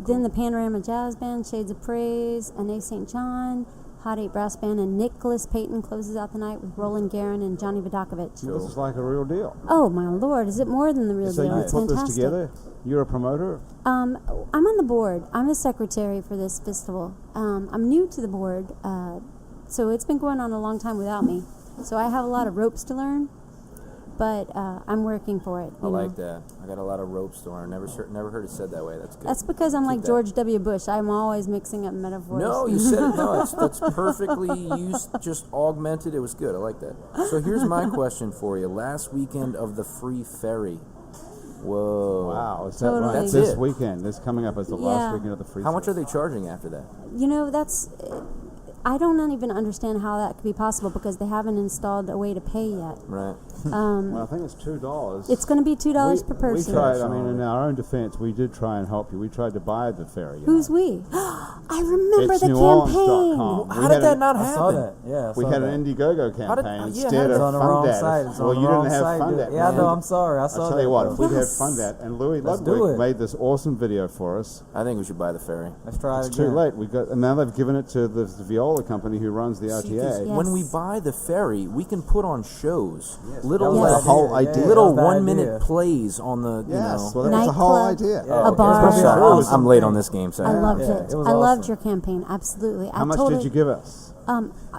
C: Then the Panorama Jazz Band, Shades of Praise, Anne St. John, Hot 8 Brass Band, and Nicholas Payton closes out the night with Roland Guerin and Johnny Vodakovich.
A: This is like a real deal.
C: Oh my Lord! Is it more than the real
A: So
C: deal?
A: you
C: It's
A: put
C: fantastic.
A: this together? You're a promoter?
C: I'm on the board. I'm the secretary for this festival. I'm new to the board, so it's been going on a long time without me. So I have a lot of ropes to learn, but I'm working for it.
D: I like that. I got a lot of ropes to learn. Never heard it said that way. That's good.
C: That's because I'm like
D: that.
C: George W. Bush. I'm always mixing up metaphors.
D: No, you said it. No, that's perfectly used, just augmented. It was good. I like that. So here's my question for you. Last weekend of the free ferry. Whoa.
A: Wow, is that
C: Totally.
A: right?
D: That's
A: this
D: it.
A: weekend. This coming up as the last
C: Yeah.
A: weekend of the free
D: How much are
A: Fest.
D: they charging after that?
C: You know, that's. I don't even understand how that could be possible because they haven't installed a way to pay yet.
D: Right.
A: Well, I think it's $2.
C: It's going to be $2 per person.
A: We tried, I mean, in our own defense, we did try and help you. We tried to buy the ferry.
C: Who's we? I remember
A: It's
C: the campaign.
A: NewOrleans.com.
D: How did that not
B: I
D: happen?
B: saw that. Yeah, I
A: We
B: saw
A: had
B: that.
A: an Indiegogo
D: How did-
A: campaign
D: yeah,
A: instead
B: It's
A: of
B: on the wrong
A: Fundat.
B: side. It's
A: Well,
B: on the
A: you
B: wrong
A: didn't have
B: side, dude.
A: Fundat.
B: Yeah, I
A: man.
B: know. I'm sorry. I saw
A: I'll
B: that.
A: tell you what,
B: though.
A: if we had
C: Yes.
A: Fundat, and Louis
B: Let's do
A: Ludwig
B: it.
A: made this awesome video for us.
D: I think we should buy the ferry.
B: Let's try it
A: It's
B: again.
A: too late. And now they've given it to the viola company who runs the
D: See, 'cause
A: RTA.
C: Yeah.
D: when we
C: Yes.
D: buy the ferry, we can put on shows. Little
A: That was
C: Yes.
A: the whole idea.
D: little
B: That was the
D: 1 minute
B: idea.
D: plays on the
A: Yes,
D: you know.
A: well, that was the whole
C: Nightclub.
A: idea.
B: Yeah.
C: A bar.
B: It's gonna be
D: I'm,
B: awesome.
D: I'm late on this game, so
C: I loved
B: Yeah,
C: it.
B: it was
C: I loved
B: awesome.
C: your campaign. Absolutely.
A: How
C: I
A: much
C: told
A: did you give us?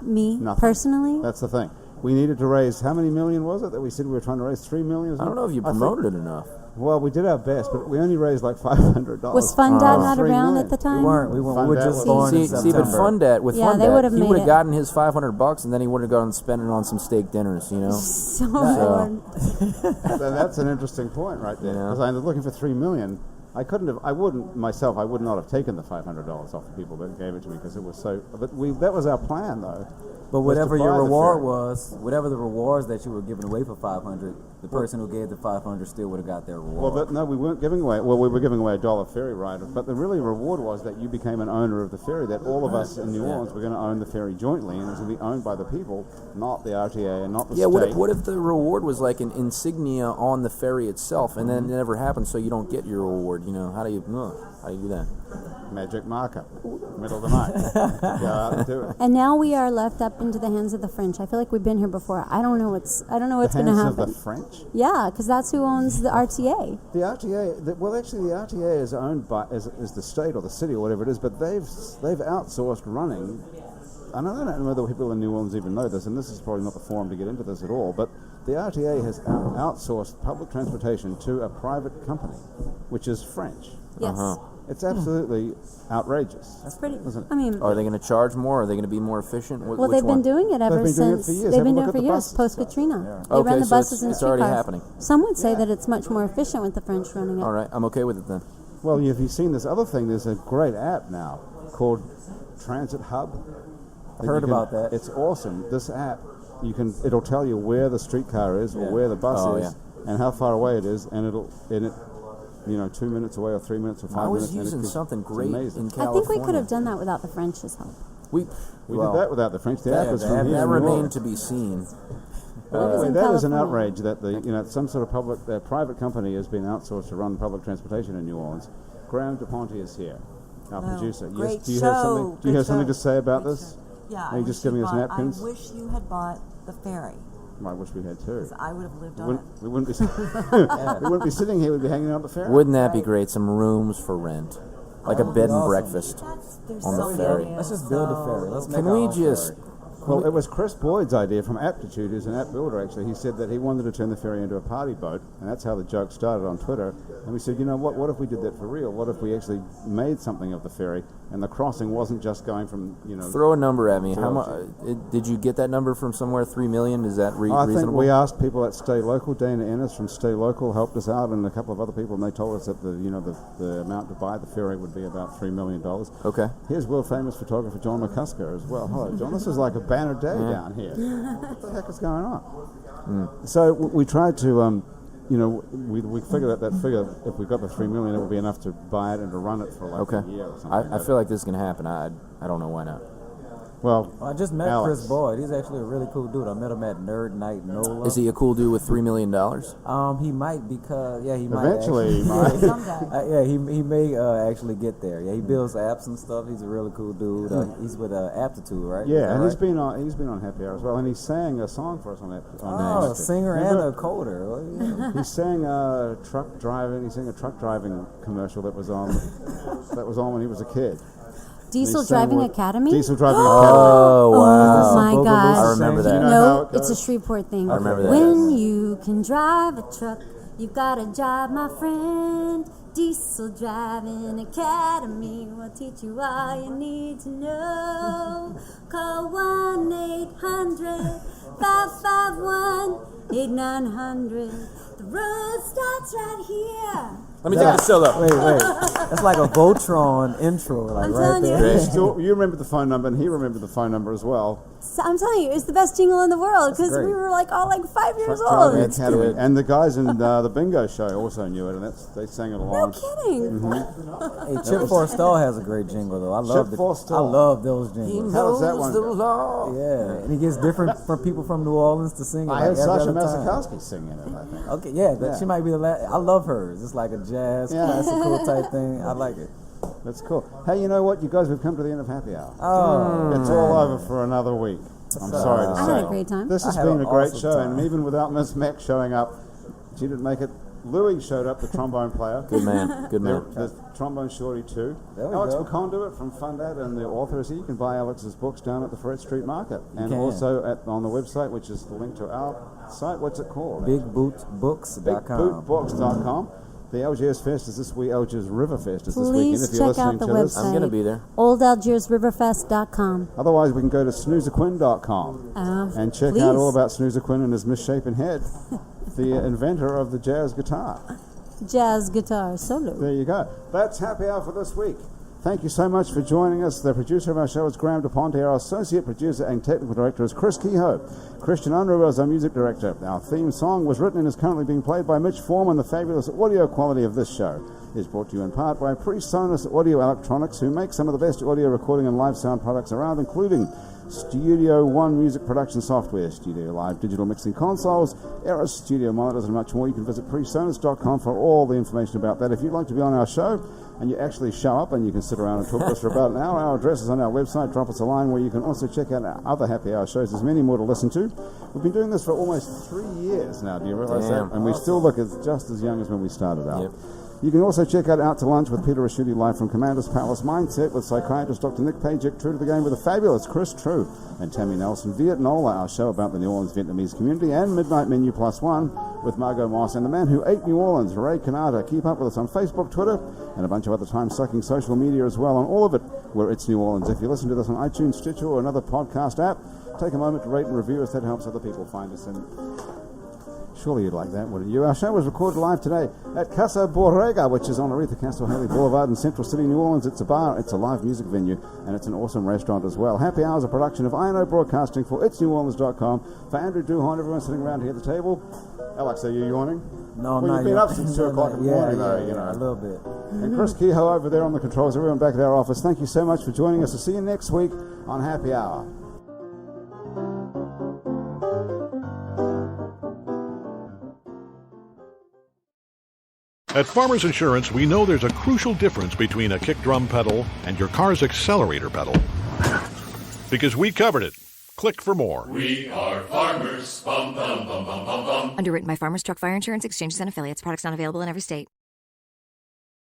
C: Me
A: Nothing.
C: personally?
A: That's the thing. We needed to raise, how many million was it that we said we were trying to raise? 3 million?
D: I don't know if you
A: I think-
D: promoted it enough.
A: Well, we did our best, but we only raised like $500.
C: Was Fundat not
A: 3
C: around
A: million.
C: at the time?
B: We weren't. We were
A: Fundat
B: just
A: was-
B: born in
D: See, but
B: September.
D: Fundat with
C: Yeah, they
D: Fundat,
C: would've
D: he
C: made
D: would have
C: it.
D: gotten his $500, and then he would have gone and spent it on some steak dinners. You know.
C: So
A: That's an interesting point right there.
D: Yeah.
A: Because I was looking for 3 million. I couldn't have. I wouldn't myself. I would not have taken the $500 off the people that gave it to me because it was so. But that was our plan, though.
B: But
A: was to
B: whatever
A: buy
B: your
A: the
B: reward
A: ferry.
B: was, whatever the rewards that you were giving away for 500, the person who gave the 500 still would have got their
A: Well,
B: reward.
A: no, we weren't giving away. Well, we were giving away $1 ferry ride, but the really reward was that you became an owner of the ferry. That all of us in New Orleans were going to own the ferry jointly, and it was going to be owned by the people, not the RTA and not the
D: Yeah.
A: state.
D: What if the reward was like an insignia on the ferry itself, and then it never happened, so you don't get your reward? You know, how do you do that?
A: Magic marker, middle of the night. Go out and do it.
C: and now we are left up into the hands of the French. I feel like we've been here before. I don't know what's
A: The
C: going to
A: hands of
C: happen.
A: the French.
C: Yeah, because that's who owns the RTA.
A: The RTA, well, actually, the RTA is owned by is the state or the city or whatever it is, but they've outsourced running. And I don't know whether people in New Orleans even know this, and this is probably not the forum to get into this at all. But the RTA has outsourced public transportation to a private company, which is French.
C: Yes,
A: It's absolutely outrageous.
C: it's pretty.
A: Isn't it?
C: I mean,
D: Are they going to charge more? Are they going to be more efficient?
C: well,
D: Which
C: they've
D: one?
C: been doing it ever
A: been doing it
C: since.
A: for years.
C: They've
A: Have a
C: been
A: look
C: doing it
A: at
C: for
A: the
C: years,
A: buses.
C: post Katrina. They
D: Okay,
C: run the
D: so
C: buses and
D: it's already
C: streetcars.
D: happening.
C: Some would say that it's much more efficient with the French running it.
D: All right, I'm okay with it then.
A: Well, have you seen this other thing? There's a great app now called Transit Hub.
B: I heard about that.
A: It's awesome. This app, it'll tell you where the streetcar is or where the bus
D: Oh,
A: is and how far away it is, and it 2 minutes away or 3 minutes or 5
D: I
A: minutes.
D: was
A: and
D: using
A: it's
D: something great
A: amazing.
D: in
C: I
D: California.
C: think we could have done that without the French's help.
A: We
D: well,
A: did that without the French. The app is
B: the
A: from
B: app-
A: here.
D: That
A: in New
D: remained
A: Orleans.
D: to be seen.
C: was in
A: That is an
C: California.
A: outrage that some sort of private company has been outsourced to run public transportation in New Orleans. Graham DePonte is here, our
F: Wow.
A: producer. Yes,
F: Great
A: do you have something?
F: show.
A: Do you
F: Great
A: have something
F: show.
A: to say about
F: Great
A: this?
F: Yeah.
A: Are you
F: I
A: just
F: wish
A: giving us
F: bought-
A: napkins?
F: I wish you had bought the ferry.
A: I wish we had too.
F: I would have lived on it.
A: We wouldn't be we wouldn't be sitting here. We'd be hanging out the ferry.
D: Wouldn't that be great? Some rooms for rent, like a bed and breakfast
F: There's
D: on
F: so
D: the ferry.
F: many.
B: Let's just build a ferry. Let's make
D: Can
B: our
D: we
B: own
D: just?
B: ferry.
A: Well, it was Chris Boyd's idea from Aptitude, who's an app builder, actually. He said that he wanted to turn the ferry into a party boat, and that's how the joke started on Twitter. And we said, you know what if we did that for real? What if we actually made something of the ferry, and the crossing wasn't just going from,
D: Throw a number at me. How much?
A: Georgia.
D: Did you get that number from somewhere? 3 million? Is that
A: I
D: reasonable?
A: think we asked people at Stay Local. Dana Ennis from Stay Local helped us out, and a couple of other people, and they told us that the amount to buy the ferry would be about $3 million.
D: Okay.
A: Here's world famous photographer John McCusker as well. Hello, John. This is like a banner day down here. What the heck is going on? So we tried to, we figured that figure, if we got the $3 million, it would be enough to buy it and to run it for like a year or something.
D: I feel like this is going to happen. I don't know why not.
A: Well,
B: I just met
A: Alex.
B: Chris Boyd. He's actually a really cool dude. I met him at Nerd Night NOLA.
D: Is he a cool dude with $3 million?
B: He might because he might.
A: Eventually, he might.
F: Someday.
B: He may actually get there. Yeah, he builds apps and stuff. He's a really cool dude. He's with Aptitude, right?
A: Yeah, and
B: right?
A: he's been on Happy Hour as well, and he sang a song for us on that.
B: Oh, a singer and a coder. Well, yeah.
A: He sang a truck driving. He sang a truck driving commercial that was on. When he was a kid.
C: Diesel
A: He sang
C: Driving
A: with-
C: Academy?
A: Diesel Driving Academy.
D: Oh, wow.
C: Oh, my gosh.
D: I remember that.
A: Do you know how it
C: It's a
A: goes?
C: Shreveport thing.
D: I remember that.
C: When you can drive a truck, you've got a job, my friend. Diesel Driving Academy will teach you all you need to know. Call 1-800-551-8900. The road starts right here.
D: Let me take the solo.
B: Wait. That's like a Voltron intro, like
C: I'm
B: right
C: telling you.
B: there.
A: You remember the phone number, and he remembered the phone number as well.
C: So I'm telling you, it's the best jingle in the world because
B: great.
C: we were all 5 years
A: Truck Driving
C: old.
A: Academy. And the guys in the bingo show also knew it, and they sang it
C: No
A: along.
C: kidding.
B: Hey, Chip Forstall has a great jingle though. I love
A: Chip Forstall.
B: I love those jingles.
A: How does that one
D: the
A: go?
D: law.
B: Yeah, and he gets different from people from New Orleans to sing it.
A: I
B: like
A: had
B: every
A: Sasha
B: other time.
A: Masakowski singing it, I think.
B: Okay, yeah,
A: Yeah.
B: she might be the last. I love hers. It's like a jazz, classical type thing. I like it.
A: That's cool. Hey, you know what? You guys, we've come to the end of Happy Hour.
B: Oh,
A: It's all over for another week. I'm sorry to
C: I
A: say.
C: had a great time.
A: This has
B: I had
A: been
B: an
A: a great
B: awesome
A: show,
B: time.
A: and even without Miss Mac showing up, she didn't make it. Louis showed up, the trombone player.
D: Good man. Good man.
A: The trombone shorty too.
B: There we
A: Alex
B: go.
A: McConduit from Fundad and the author is here. You can buy Alex's books down at the Fred Street Market, and
B: can.
A: also on the website, which is the link to our site. What's it called?
B: BigBootBooks.com.
A: BigBootBooks.com. The Algiers Fest is this week. Algiers River Fest is this weekend.
C: Please
A: If you're
C: check out
A: listening
C: the
A: to this,
C: website.
D: I'm going to be there.
C: OldAlgiersRiverFest.com.
A: otherwise we can go to SnoozerQuinn.com and check out all about Snoozer Quinn and his misshapen head, the inventor of the jazz guitar.
C: Jazz guitar solo.
A: There you go. That's Happy Hour for this week. Thank you so much for joining us. The producer of our show is Graham DePonte. Our associate producer and technical director is Chris Kehoe. Christian Unruh is our music director. Our theme song was written and is currently being played by Mitch Foreman. The fabulous audio quality of this show is brought to you in part by PreSonus Audio Electronics, who make some of the best audio recording and live sound products around, including Studio One music production software, Studio Live digital mixing consoles, Eros studio monitors, and much more. You can visit presonus.com for all the information about that. If you'd like to be on our show and you actually show up and you can sit around and talk to us for about an hour, our address is on our website. Drop us a line where you can also check out our other Happy Hour shows. There's many more to listen to. We've been doing this for almost 3 years now. Do you realize
D: Damn.
A: that? And we still look just as young as when we started out.
D: Yep.
A: You can also check out Out to Lunch with Peter Raschuti live from Commander's Palace Mindset with psychiatrist Dr. Nick Pajic, True to the Game with the fabulous Chris True and Tammy Nelson. Vietnola, our show about the New Orleans Vietnamese community, and Midnight Menu Plus One with Margot Moss and the man who ate New Orleans, Ray Canada. Keep up with us on Facebook, Twitter, and a bunch of other time-sucking social media as well. On all of it, where it's New Orleans. If you listen to this on iTunes, Stitcher, or another podcast app, take a moment to rate and review us. That helps other people find us. And surely you'd like that, wouldn't you? Our show was recorded live today at Casa Borrega, which is on Aretha Castro Haley Boulevard in Central City, New Orleans. It's a bar, it's a live music venue, and it's an awesome restaurant as well. Happy Hour is a production of INO Broadcasting for itsneworleans.com. For Andrew Duhon, everyone sitting around here at the table. Alex, are you yawning?
B: No,
A: well,
B: not
A: you've been
B: yet.
A: up since 2 o'clock in the morning, though, you know.
B: A little bit.
A: And Chris Kehoe over there on the controls, everyone back at our office, thank you so much for joining us. We'll see you next week on Happy Hour.
G: At Farmers Insurance, we know there's a crucial difference between a kick drum pedal and your car's accelerator pedal. Because we covered it. Click for more.
H: We are farmers.
F: Underwritten by Farmers Truck Fire Insurance Exchanges and Affiliates. Products not available in every state.